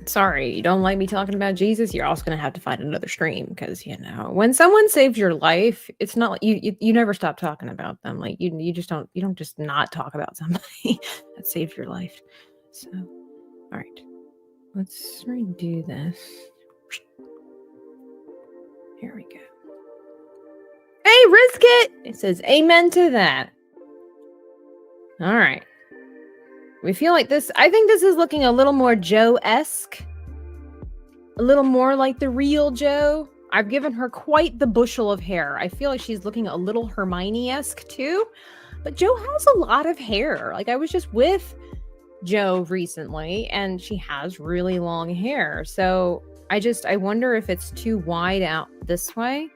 Sorry, you don't like me talking about Jesus? You're also gonna have to find another stream, because when someone saves your life, it's not like you never stop talking about them. Like you don't just not talk about somebody that saved your life. So, all right, let's redo this. Here we go. Hey, Risk It! It says amen to that. All right. We feel like this. I think this is looking a little more Joe-esque. A little more like the real Joe. I've given her quite the bushel of hair. I feel like she's looking a little Hermione-esque too. But Joe has a lot of hair. Like, I was just with Joe recently, and she has really long hair. So I wonder if it's too wide out this way.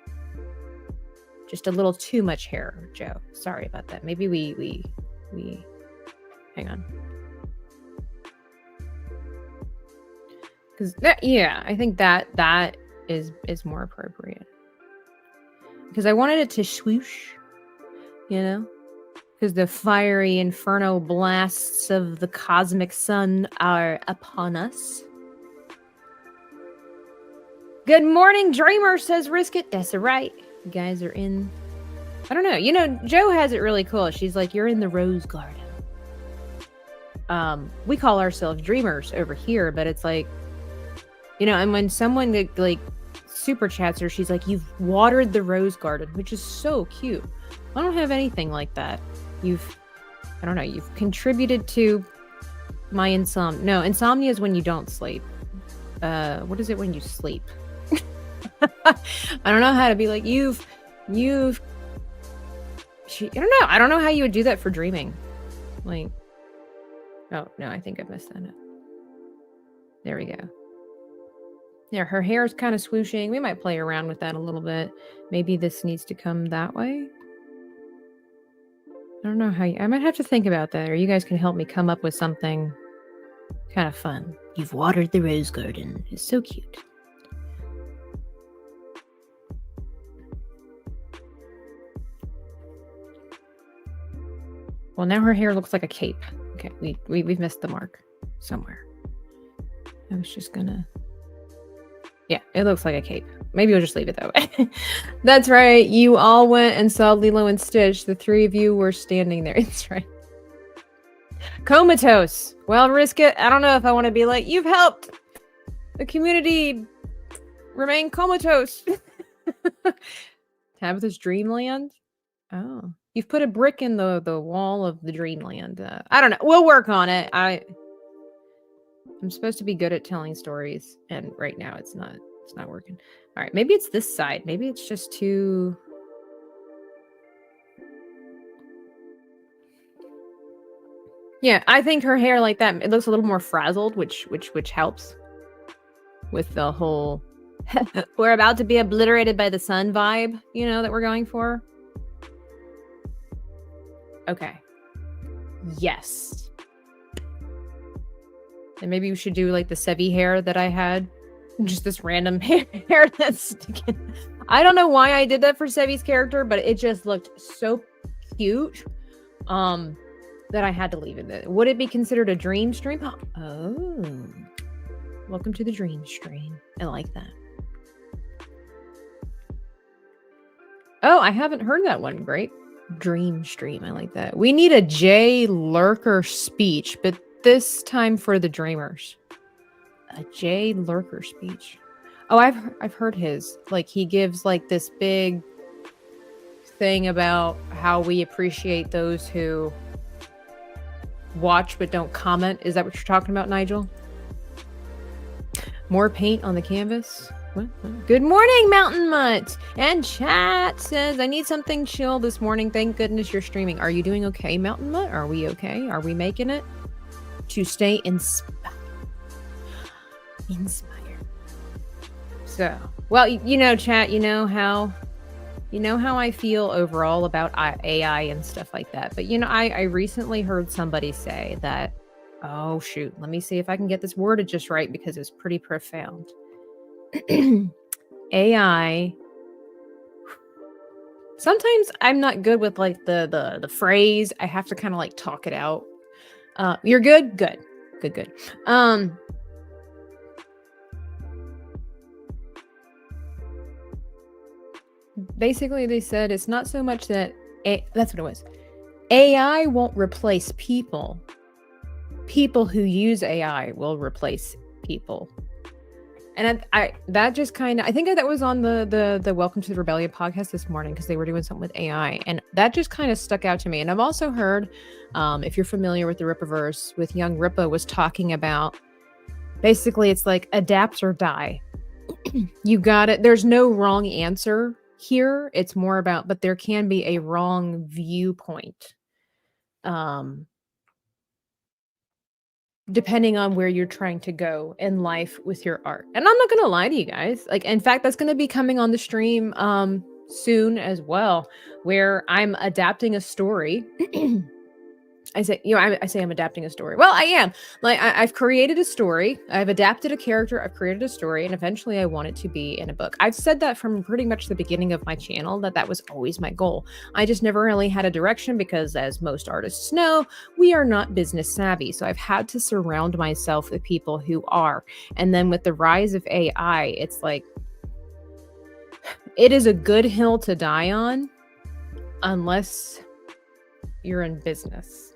Just a little too much hair, Joe. Sorry about that. Maybe we hang on. Because yeah, I think that is more appropriate. Because I wanted it to swoosh, you know? Because the fiery inferno blasts of the cosmic sun are upon us. Good morning, Dreamer, says Risk It. That's right. You guys are in. I don't know. You know, Joe has it really cool. She's like, you're in the rose garden. We call ourselves Dreamers over here, but it's like, you know, and when someone like super chats her, she's like, you've watered the rose garden, which is so cute. I don't have anything like that. I don't know, you've contributed to my insomnia. No, insomnia is when you don't sleep. What is it when you sleep? I don't know how to be like, I don't know how you would do that for dreaming. Like, oh, no, I think I messed that up. There we go. Yeah, her hair is kind of swooshing. We might play around with that a little bit. Maybe this needs to come that way. I don't know how I might have to think about that, or you guys can help me come up with something kind of fun. You've watered the rose garden. It's so cute. Well, now her hair looks like a cape. Okay, we've missed the mark somewhere. I was just gonna... Yeah, it looks like a cape. Maybe we'll just leave it that way. That's right. You all went and saw Lilo and Stitch. The three of you were standing there. That's right. Comatose. Well, Risk It. I don't know if I want to be like, you've helped the community remain comatose. Tabitha's Dreamland. Oh. You've put a brick in the wall of the Dreamland. I don't know. We'll work on it. I'm supposed to be good at telling stories, and right now it's not working. All right, maybe it's this side. Maybe it's just too... Yeah, I think her hair like that, it looks a little more frazzled, which helps with the whole we're about to be obliterated by the sun vibe, you know, that we're going for. Okay. Yes. And maybe we should do like the Sevi hair that I had. Just this random hair that's sticking. I don't know why I did that for Sevi's character, but it just looked so cute that I had to leave it. Would it be considered a dream stream? Oh. Welcome to the dream stream. I like that. Oh, I haven't heard that one. Great. Dream stream. I like that. We need a Jay Lurker speech, but this time for the dreamers. A Jay Lurker speech. Oh, I've heard his. Like, he gives like this big thing about how we appreciate those who watch but don't comment. Is that what you're talking about, Nigel? More paint on the canvas. What? Good morning, Mountain Mutt. And chat says, I need something chill this morning. Thank goodness you're streaming. Are you doing okay, Mountain Mutt? Are we okay? Are we making it? To stay inspired. So, well, you know, chat, you know how I feel overall about AI and stuff like that. But, you know, I recently heard somebody say that, oh, shoot, let me see if I can get this worded just right because it's pretty profound. AI. Sometimes I'm not good with like the phrase. I have to kind of like talk it out. You're good? Good. Basically, they said it's not so much that that's what it was. AI won't replace people. People who use AI will replace people. And that just kind of, I think that was on the Welcome to the Rebellion podcast this morning because they were doing something with AI, and that just kind of stuck out to me. And I've also heard, if you're familiar with the Rippaverse, with Young Rippa was talking about, basically it's like adapt or die. You got it. There's no wrong answer here. It's more about, but there can be a wrong viewpoint. depending on where you're trying to go in life with your art. And I'm not gonna lie to you guys. Like, in fact, that's gonna be coming on the stream soon as well, where I'm adapting a story. I say, I say I'm adapting a story. Well, I am. Like, I've created a story. I've adapted a character. I've created a story, and eventually I want it to be in a book. I've said that from pretty much the beginning of my channel, that was always my goal. I just never really had a direction because, as most artists know, we are not business savvy. So I've had to surround myself with people who are. And then with the rise of AI, it's like, it is a good hill to die on unless you're in business.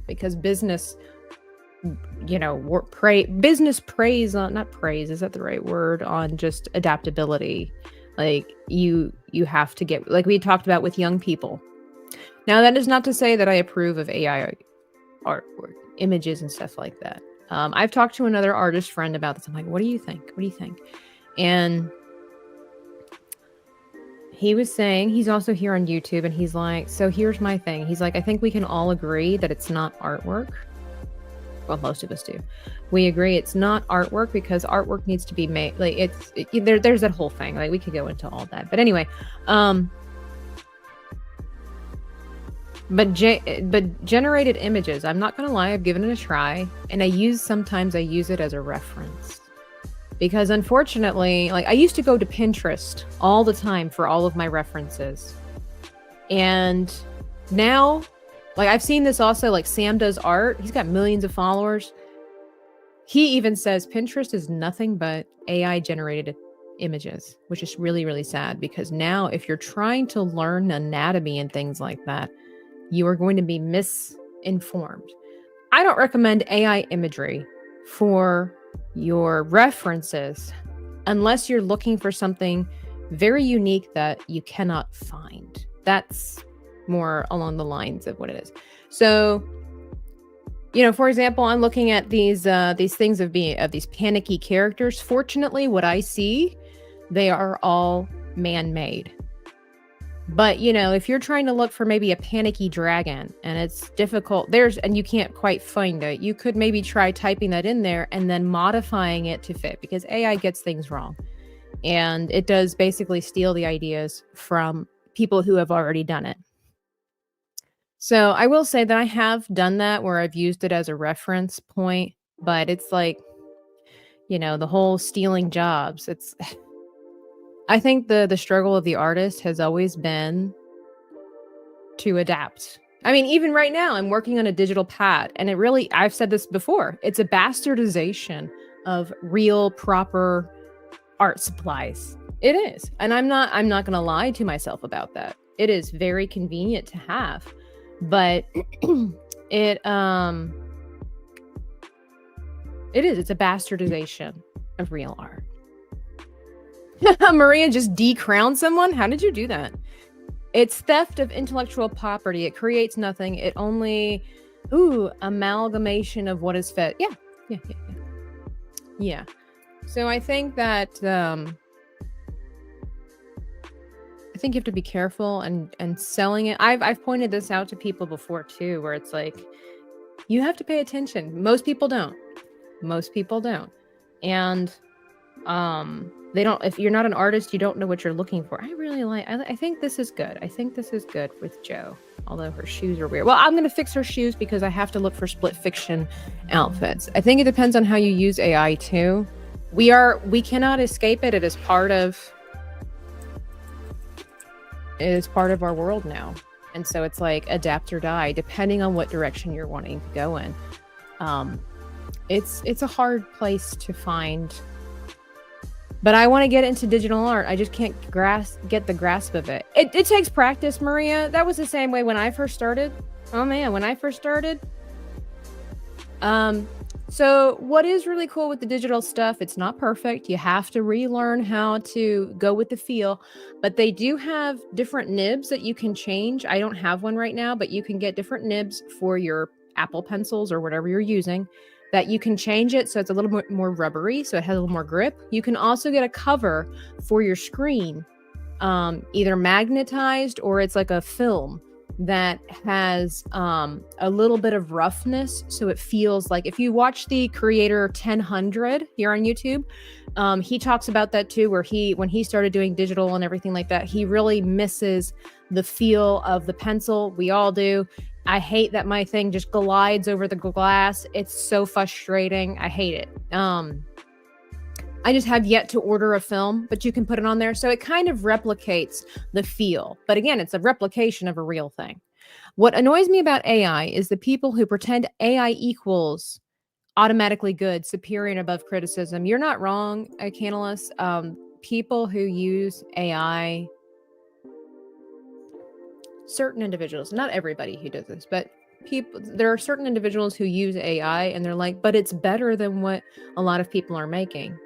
Because business, business preys on, not praise, is that the right word, on just adaptability. Like, you have to get, like we talked about with young people. Now, that is not to say that I approve of AI artwork, images and stuff like that. I've talked to another artist friend about this. I'm like, what do you think? What do you think? And he was saying, he's also here on YouTube, and he's like, so here's my thing. He's like, I think we can all agree that it's not artwork. Well, most of us do. We agree it's not artwork because artwork needs to be made. Like, there's that whole thing. Like, we could go into all that. But anyway, but generated images, I'm not going to lie, I've given it a try. And sometimes I use it as a reference. Because unfortunately, like, I used to go to Pinterest all the time for all of my references. And now, like, I've seen this also, like, Sam Does Art. He's got millions of followers. He even says Pinterest is nothing but AI generated images, which is really, really sad. Because now, if you're trying to learn anatomy and things like that, you are going to be misinformed. I don't recommend AI imagery for your references unless you're looking for something very unique that you cannot find. That's more along the lines of what it is. So, for example, I'm looking at these things of these panicky characters. Fortunately, what I see, they are all man-made. But, if you're trying to look for maybe a panicky dragon and it's difficult, and you can't quite find it, you could maybe try typing that in there and then modifying it to fit, because AI gets things wrong. And it does basically steal the ideas from people who have already done it. So I will say that I have done that where I've used it as a reference point, but it's like, the whole stealing jobs. I think the struggle of the artist has always been to adapt. I mean, even right now, I'm working on a digital pad, and I've said this before, it's a bastardization of real, proper art supplies. It is. And I'm not going to lie to myself about that. It is very convenient to have, but it's a bastardization of real art. Maria just decrowned someone? How did you do that? It's theft of intellectual property. It creates nothing. It only, amalgamation of what is fed. Yeah. So I think that, I think you have to be careful and selling it. I've pointed this out to people before too, where it's like, you have to pay attention. Most people don't. And, they don't, if you're not an artist, you don't know what you're looking for. I think this is good. I think this is good with Joe, although her shoes are weird. Well, I'm going to fix her shoes because I have to look for split fiction outfits. I think it depends on how you use AI too. We cannot escape it. It is part of our world now. And so it's like adapt or die, depending on what direction you're wanting to go in. It's a hard place to find. But I want to get into digital art. I just can't get the grasp of it. It takes practice, Maria. That was the same way when I first started. Oh man, when I first started. So what is really cool with the digital stuff, it's not perfect. You have to relearn how to go with the feel, but they do have different nibs that you can change. I don't have one right now, but you can get different nibs for your Apple pencils or whatever you're using that you can change it so it's a little bit more rubbery, so it has a little more grip. You can also get a cover for your screen, either magnetized or it's like a film. that has a little bit of roughness, so it feels like, if you watch the creator 1000 here on YouTube, he talks about that too, where when he started doing digital and everything like that, he really misses the feel of the pencil. We all do. I hate that my thing just glides over the glass. It's so frustrating. I hate it. I just have yet to order a film, but you can put it on there. So it kind of replicates the feel. But again, it's a replication of a real thing. What annoys me about AI is the people who pretend AI equals automatically good, superior, and above criticism. You're not wrong, Canalus. People who use AI, certain individuals, not everybody who does this, but there are certain individuals who use AI and they're like, but it's better than what a lot of people are making.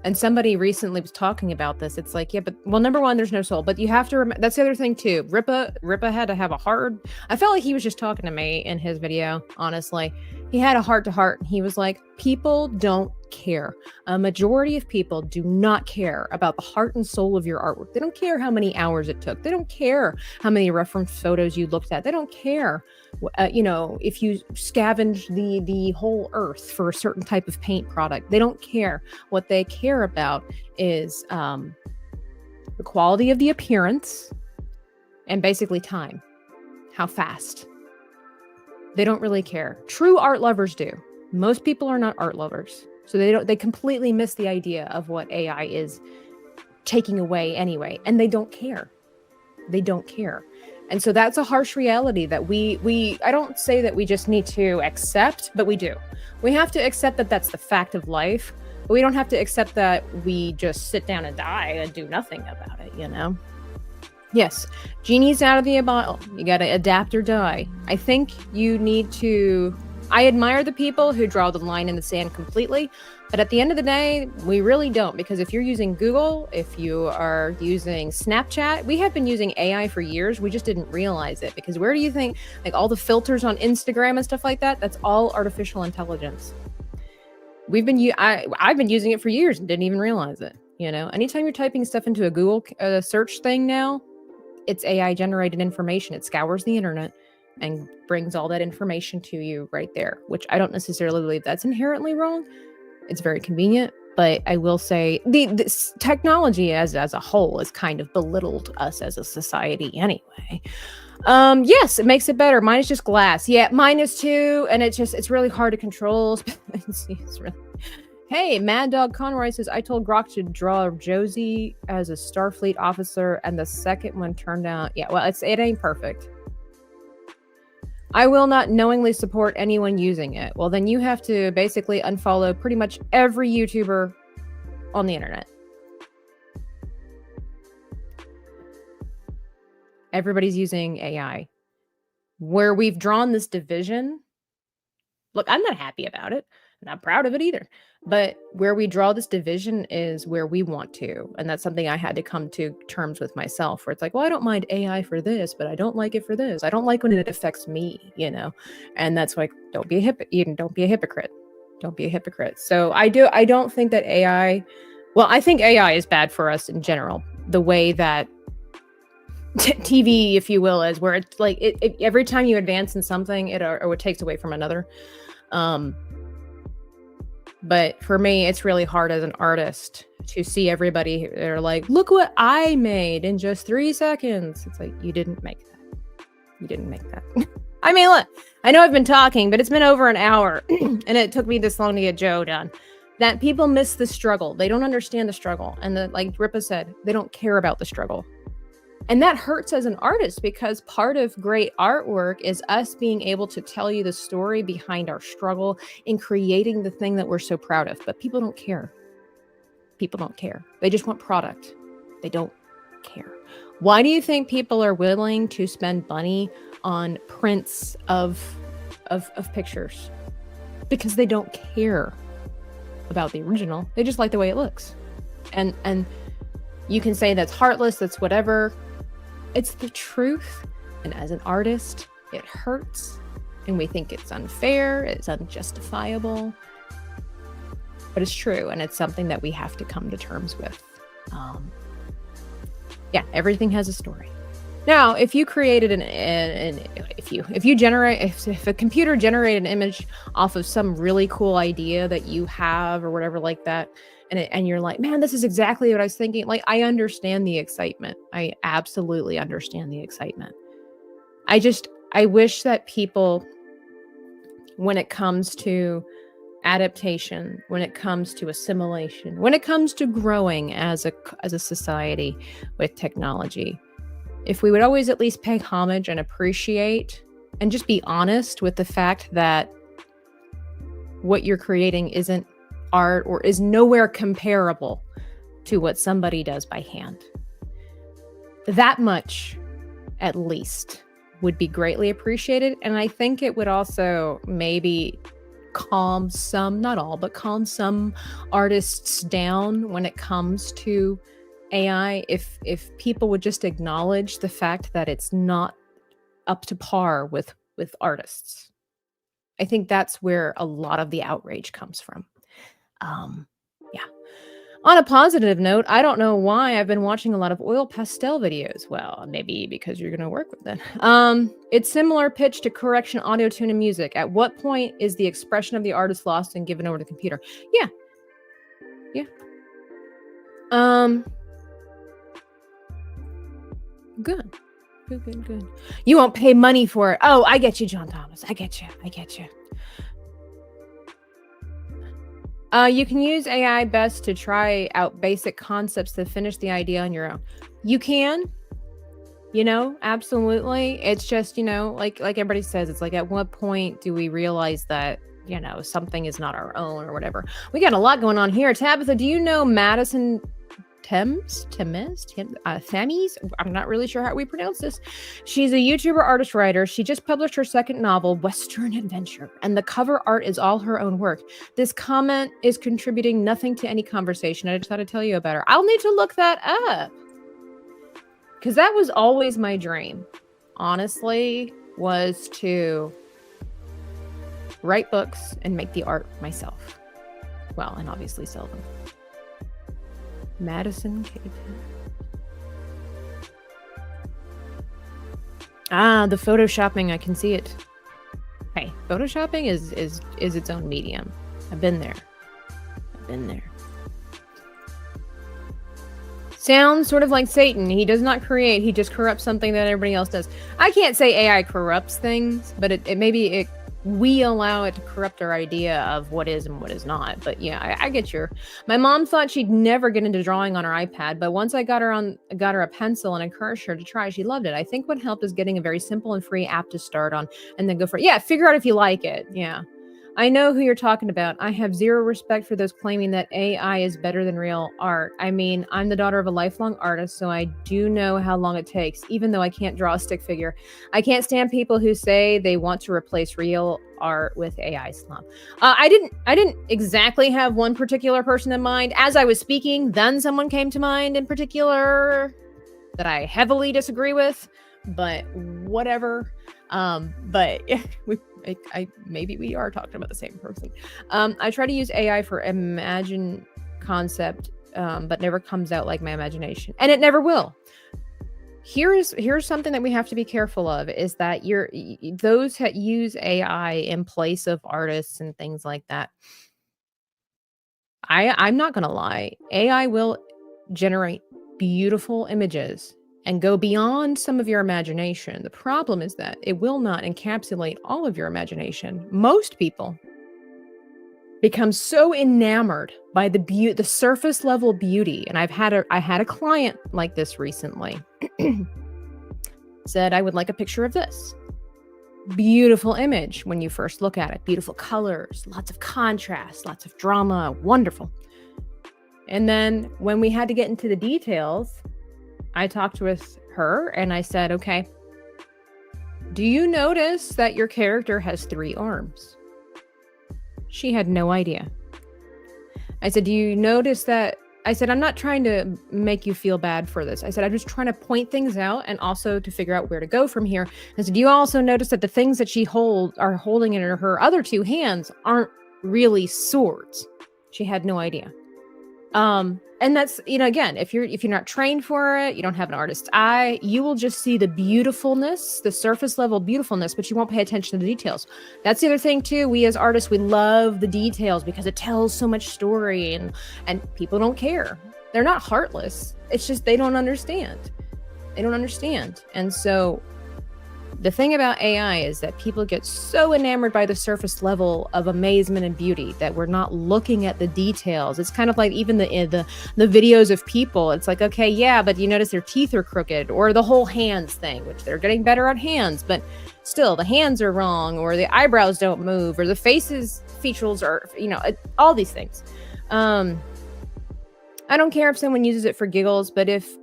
And somebody recently was talking about this. It's like, yeah, but, well, number one, there's no soul. But you have to remember, that's the other thing too. Ripa had to have a hard, I felt like he was just talking to me in his video, honestly. He had a heart to heart. And he was like, people don't care. A majority of people do not care about the heart and soul of your artwork. They don't care how many hours it took. They don't care how many reference photos you looked at. They don't care, if you scavenge the whole earth for a certain type of paint product. They don't care. What they care about is the quality of the appearance and basically time, how fast. They don't really care. True art lovers do. Most people are not art lovers. So they completely miss the idea of what AI is taking away anyway. And they don't care. They don't care. And so that's a harsh reality that I don't say that we just need to accept, but we do. We have to accept that that's the fact of life. But we don't have to accept that we just sit down and die and do nothing about it, Yes, genie's out of the bottle. You got to adapt or die. I think you need to... I admire the people who draw the line in the sand completely, but at the end of the day, we really don't, because if you're using Google, if you are using Snapchat, we have been using AI for years. We just didn't realize it, because where do you think, like all the filters on Instagram and stuff like that, that's all artificial intelligence. I've been using it for years and didn't even realize it. Anytime you're typing stuff into a Google search thing now, it's AI generated information. It scours the internet and brings all that information to you right there, which I don't necessarily believe that's inherently wrong. It's very convenient, but I will say this technology as a whole has kind of belittled us as a society anyway. Yes, it makes it better. Mine is just glass. Yeah, mine is too, and it's really hard to control. Hey, Mad Dog Conroy says, I told Grok to draw Josie as a Starfleet officer, and the second one turned out... Yeah, well, it ain't perfect. I will not knowingly support anyone using it. Well, then you have to basically unfollow pretty much every YouTuber on the internet. Everybody's using AI. Where we've drawn this division... Look, I'm not happy about it. I'm not proud of it either. But where we draw this division is where we want to. And that's something I had to come to terms with myself, where it's like, well, I don't mind AI for this, but I don't like it for this. I don't like when it affects me, And that's like, don't be a hypocrite. Don't be a hypocrite. Don't be a hypocrite. So I don't think that AI... Well, I think AI is bad for us in general. The way that TV, if you will, is, where it's like every time you advance in something, it takes away from another. But for me, it's really hard as an artist to see everybody. They're like, look what I made in just 3 seconds. It's like, you didn't make that. You didn't make that. I mean, look, I know I've been talking, but it's been over an hour and it took me this long to get Joe done. That people miss the struggle. They don't understand the struggle. And like Ripa said, they don't care about the struggle. And that hurts as an artist, because part of great artwork is us being able to tell you the story behind our struggle in creating the thing that we're so proud of. But people don't care. People don't care. They just want product. They don't care. Why do you think people are willing to spend money on prints of pictures? Because they don't care about the original. They just like the way it looks. And you can say that's heartless, that's whatever. It's the truth. And as an artist, it hurts. And we think it's unfair, it's unjustifiable. But it's true, and it's something that we have to come to terms with. Yeah, everything has a story. Now, if you created if a computer generated an image off of some really cool idea that you have or whatever like that, and you're like, man, this is exactly what I was thinking. Like, I understand the excitement. I absolutely understand the excitement. I wish that people, when it comes to adaptation, when it comes to assimilation, when it comes to growing as a society with technology, if we would always at least pay homage and appreciate and just be honest with the fact that what you're creating isn't art or is nowhere comparable to what somebody does by hand. That much, at least, would be greatly appreciated. And I think it would also maybe calm some, not all, but calm some artists down when it comes to AI, if people would just acknowledge the fact that it's not up to par with artists. I think that's where a lot of the outrage comes from. Yeah. On a positive note, I don't know why I've been watching a lot of oil pastel videos. Well, maybe because you're going to work with it. It's similar pitch to correction, auto tune, and music. At what point is the expression of the artist lost and given over to the computer? Yeah. Good. You won't pay money for it. Oh, I get you, John Thomas. I get you. You can use AI best to try out basic concepts to finish the idea on your own. You can, absolutely. It's just, like everybody says, it's like, at what point do we realize that, something is not our own or whatever? We got a lot going on here. Tabitha, do you know Madison Thames? I'm not really sure how we pronounce this. She's a YouTuber, artist, writer. She just published her second novel, Western Adventure, and the cover art is all her own work. This comment is contributing nothing to any conversation. I just thought I'd tell you about her. I'll need to look that up, because that was always my dream, honestly, was to write books and make the art myself. Well, and obviously sell them. Madison K. The photoshopping, I can see it. Hey, photoshopping is its own medium. I've been there. Sounds sort of like Satan. He does not create, he just corrupts something that everybody else does. I can't say AI corrupts things, but we allow it to corrupt our idea of what is and what is not. But yeah, I get my mom thought she'd never get into drawing on her iPad, but once I got her a pencil and encouraged her to try, she loved it. I think what helped is getting a very simple and free app to start on and then go for it. Yeah, figure out if you like it. Yeah. I know who you're talking about. I have zero respect for those claiming that AI is better than real art. I mean, I'm the daughter of a lifelong artist, so I do know how long it takes, even though I can't draw a stick figure. I can't stand people who say they want to replace real art with AI slump. I didn't exactly have one particular person in mind. As I was speaking, then someone came to mind in particular that I heavily disagree with, but whatever. But maybe we are talking about the same person. I try to use AI for imagine concept, but never comes out like my imagination, and it never will. Here's something that we have to be careful of, is that those that use AI in place of artists and things like that. I'm not gonna lie, AI will generate beautiful images and go beyond some of your imagination. The problem is that it will not encapsulate all of your imagination. Most people become so enamored by the surface level beauty. And I had a client like this recently. Said, I would like a picture of this. Beautiful image when you first look at it. Beautiful colors, lots of contrast, lots of drama, wonderful. And then when we had to get into the details, I talked with her and I said, okay, do you notice that your character has 3 arms? She had no idea. I said, do you notice that? I said, I'm not trying to make you feel bad for this. I said, I'm just trying to point things out and also to figure out where to go from here. I said, do you also notice that the things that she are holding in her other 2 hands aren't really swords? She had no idea. And that's, again, if you're not trained for it, you don't have an artist's eye, you will just see the beautifulness, the surface level beautifulness, but you won't pay attention to the details. That's the other thing too. We as artists, we love the details because it tells so much story, and people don't care. They're not heartless. It's just they don't understand. And so the thing about AI is that people get so enamored by the surface level of amazement and beauty that we're not looking at the details. It's kind of like even the videos of people. It's like, okay, yeah, but you notice their teeth are crooked, or the whole hands thing, which they're getting better at hands, but still the hands are wrong, or the eyebrows don't move, or the features are, all these things. I don't care if someone uses it for giggles, but if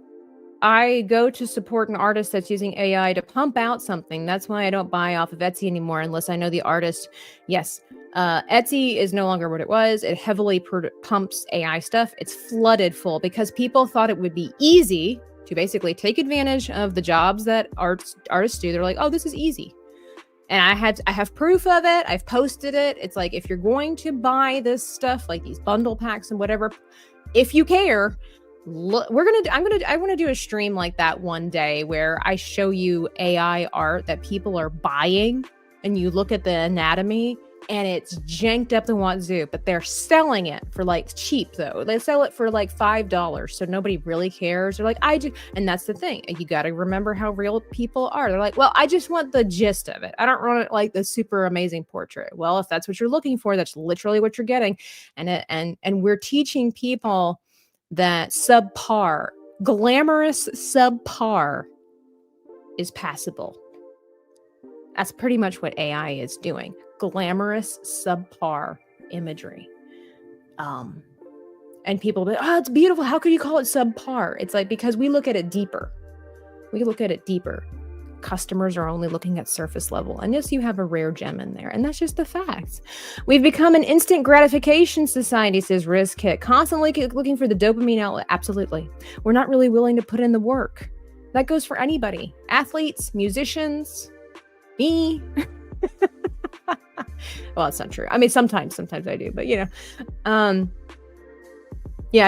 I go to support an artist that's using AI to pump out something, that's why I don't buy off of Etsy anymore unless I know the artist. Yes, Etsy is no longer what it was. It heavily pumps AI stuff. It's flooded full because people thought it would be easy to basically take advantage of the jobs that artists do. They're like, oh, this is easy. And I have proof of it. I've posted it. It's like, if you're going to buy this stuff, like these bundle packs and whatever, if you care, I want to do a stream like that one day where I show you AI art that people are buying, and you look at the anatomy and it's janked up the wazoo, but they're selling it for like cheap though. They sell it for like $5, so nobody really cares. They're like, and that's the thing. You got to remember how real people are. They're like, well, I just want the gist of it. I don't want it like the super amazing portrait. Well, if that's what you're looking for, that's literally what you're getting. And we're teaching people that glamorous subpar is passable. That's pretty much what AI is doing. Glamorous subpar imagery. And people be, oh, it's beautiful. How could you call it subpar? It's like, because we look at it deeper. Customers are only looking at surface level. And yes, you have a rare gem in there. And that's just the facts. We've become an instant gratification society, says RizKit. Constantly looking for the dopamine outlet. Absolutely. We're not really willing to put in the work. That goes for anybody. Athletes, musicians, me. Well, it's not true. I mean, sometimes I do, but yeah, I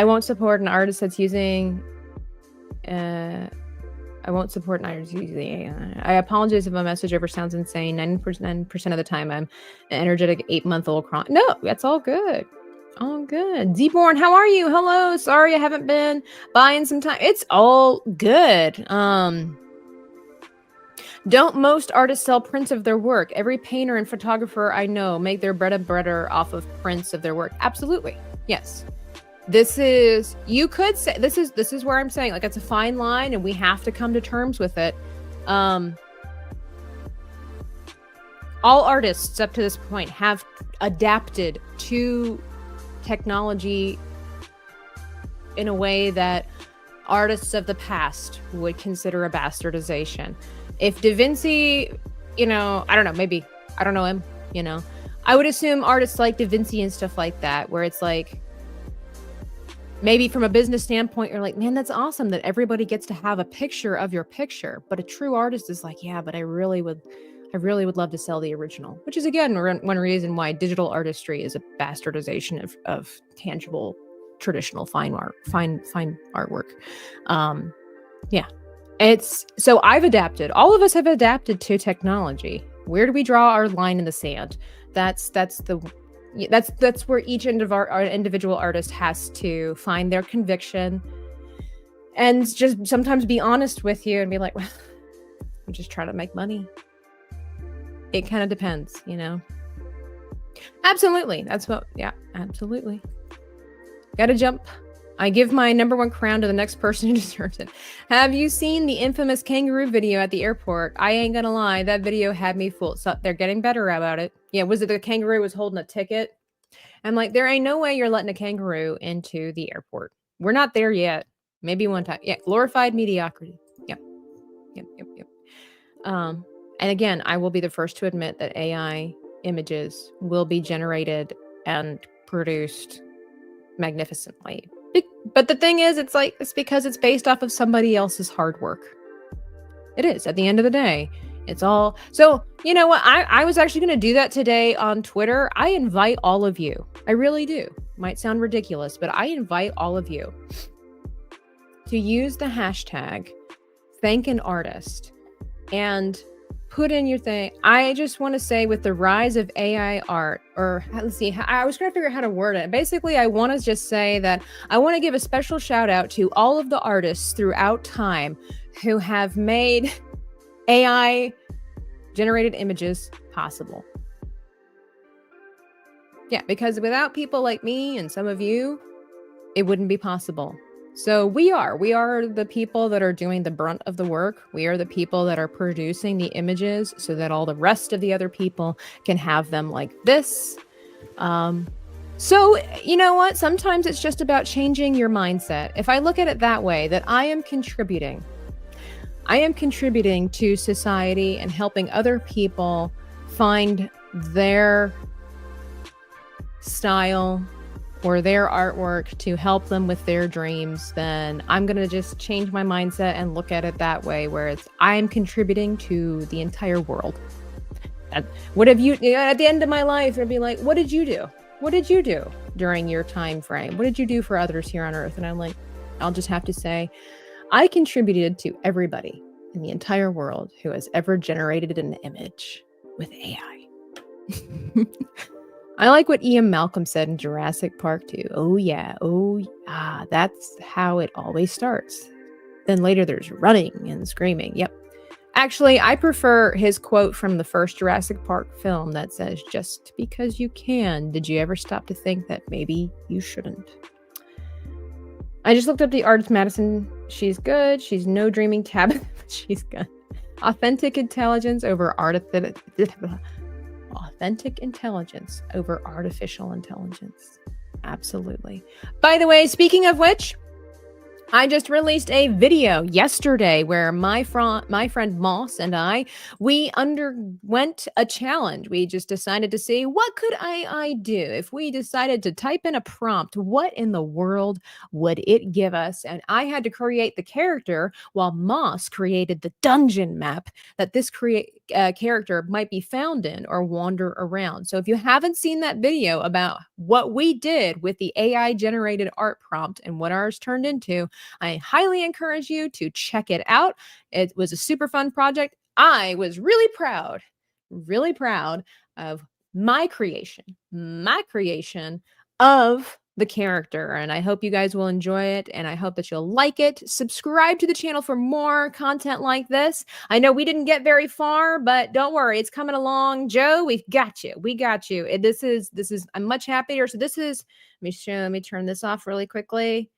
won't support an artist that's using I won't support an artist using AI. I apologize if my message ever sounds insane. 9% of the time I'm an energetic 8-month-old cron. No, that's all good. All good. Deborn, how are you? Hello. Sorry I haven't been buying some time. It's all good. Don't most artists sell prints of their work? Every painter and photographer I know make their bread and butter off of prints of their work. Absolutely. Yes. You could say this is where I'm saying, like, it's a fine line and we have to come to terms with it. All artists up to this point have adapted to technology in a way that artists of the past would consider a bastardization. If Da Vinci, I don't know, maybe, I don't know him, I would assume artists like Da Vinci and stuff like that, where it's like, maybe from a business standpoint, you're like, man, that's awesome that everybody gets to have a picture of your picture. But a true artist is like, yeah, but I really would love to sell the original, which is, again, one reason why digital artistry is a bastardization of tangible, traditional fine artwork. So I've adapted. All of us have adapted to technology. Where do we draw our line in the sand? That's where each our individual artist has to find their conviction and just sometimes be honest with you and be like, well, I'm just trying to make money. It kind of depends, Absolutely. Absolutely. Gotta jump. I give my #1 crown to the next person who deserves it. Have you seen the infamous kangaroo video at the airport? I ain't gonna lie, that video had me fooled. So they're getting better about it. Yeah, was it the kangaroo was holding a ticket? I'm like, there ain't no way you're letting a kangaroo into the airport. We're not there yet. Maybe one time. Yeah, glorified mediocrity. Yep. And again, I will be the first to admit that AI images will be generated and produced magnificently. But the thing is, it's because it's based off of somebody else's hard work. It is, at the end of the day. It's all. So, you know what? I was actually going to do that today on Twitter. I invite all of you. I really do. might sound ridiculous, but I invite all of you to use the hashtag thank an artist and put in your thing. I just want to say, with the rise of AI art, or let's see, I was trying to figure out how to word it. Basically, I want to just say that I want to give a special shout out to all of the artists throughout time who have made AI generated images possible. Yeah, because without people like me and some of you, it wouldn't be possible. So we are the people that are doing the brunt of the work. We are the people that are producing the images so that all the rest of the other people can have them like this. So you know what? Sometimes it's just about changing your mindset. If I look at it that way, that I am contributing to society and helping other people find their style or their artwork to help them with their dreams, then I'm going to just change my mindset and look at it that way, where it's I'm contributing to the entire world. What have you, at the end of my life, it'll be like, what did you do? What did you do during your time frame? What did you do for others here on Earth? And I'm like, I'll just have to say, I contributed to everybody in the entire world who has ever generated an image with AI. I like what Ian Malcolm said in Jurassic Park too. Oh yeah, that's how it always starts. Then later there's running and screaming. Yep. Actually, I prefer his quote from the first Jurassic Park film that says, "Just because you can, did you ever stop to think that maybe you shouldn't?" I just looked up the artist Madison. She's good. She's no dreaming Tabitha. She's good. Authentic intelligence over authentic intelligence over artificial intelligence. Absolutely. By the way, speaking of which, I just released a video yesterday where my friend Moss and we underwent a challenge. We just decided to see, what could AI do if we decided to type in a prompt? What in the world would it give us? And I had to create the character while Moss created the dungeon map that this character might be found in or wander around. So if you haven't seen that video about what we did with the AI generated art prompt and what ours turned into, I highly encourage you to check it out. It was a super fun project. I was really proud of my creation of the character. And I hope you guys will enjoy it. And I hope that you'll like it. Subscribe to the channel for more content like this. I know we didn't get very far, but don't worry, it's coming along. Joe, we've got you. We got you. This is, I'm much happier. So this is, let me turn this off really quickly.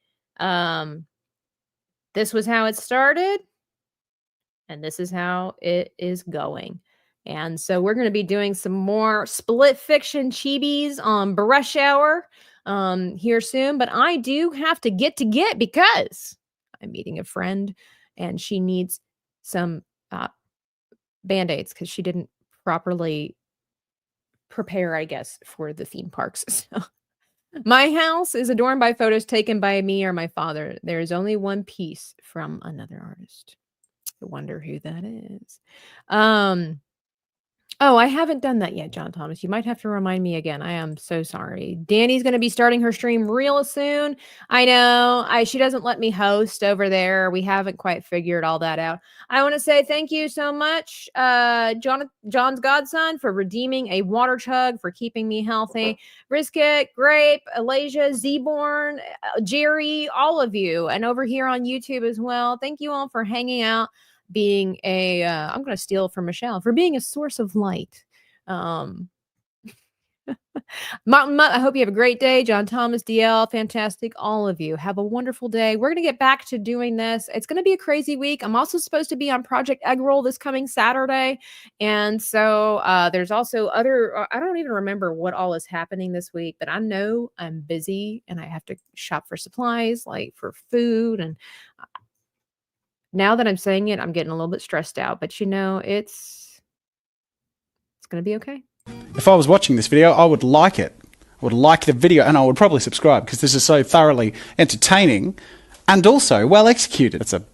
This was how it started, and this is how it is going. And so we're going to be doing some more split fiction chibis on Brush Hour here soon. But I do have to get because I'm meeting a friend, and she needs some Band-Aids because she didn't properly prepare, I guess, for the theme parks. So my house is adorned by photos taken by me or my father. There is only one piece from another artist. I wonder who that is. Oh, I haven't done that yet, John Thomas. You might have to remind me again. I am so sorry. Danny's going to be starting her stream real soon. I know. She doesn't let me host over there. We haven't quite figured all that out. I want to say thank you so much, John's godson, for redeeming a water chug, for keeping me healthy. Brisket, Grape, Alasia, Zborn, Jerry, all of you. And over here on YouTube as well. Thank you all for hanging out. Being I'm going to steal from Michelle, for being a source of light. Mountain Mutt, I hope you have a great day. John Thomas, DL, fantastic. All of you have a wonderful day. We're going to get back to doing this. It's going to be a crazy week. I'm also supposed to be on Project Eggroll this coming Saturday. And so there's also other, I don't even remember what all is happening this week, but I know I'm busy and I have to shop for supplies, like for food. And now that I'm saying it, I'm getting a little bit stressed out, but you know, it's going to be okay. If I was watching this video, I would like it. I would like the video, and I would probably subscribe, because this is so thoroughly entertaining and also well executed. It's a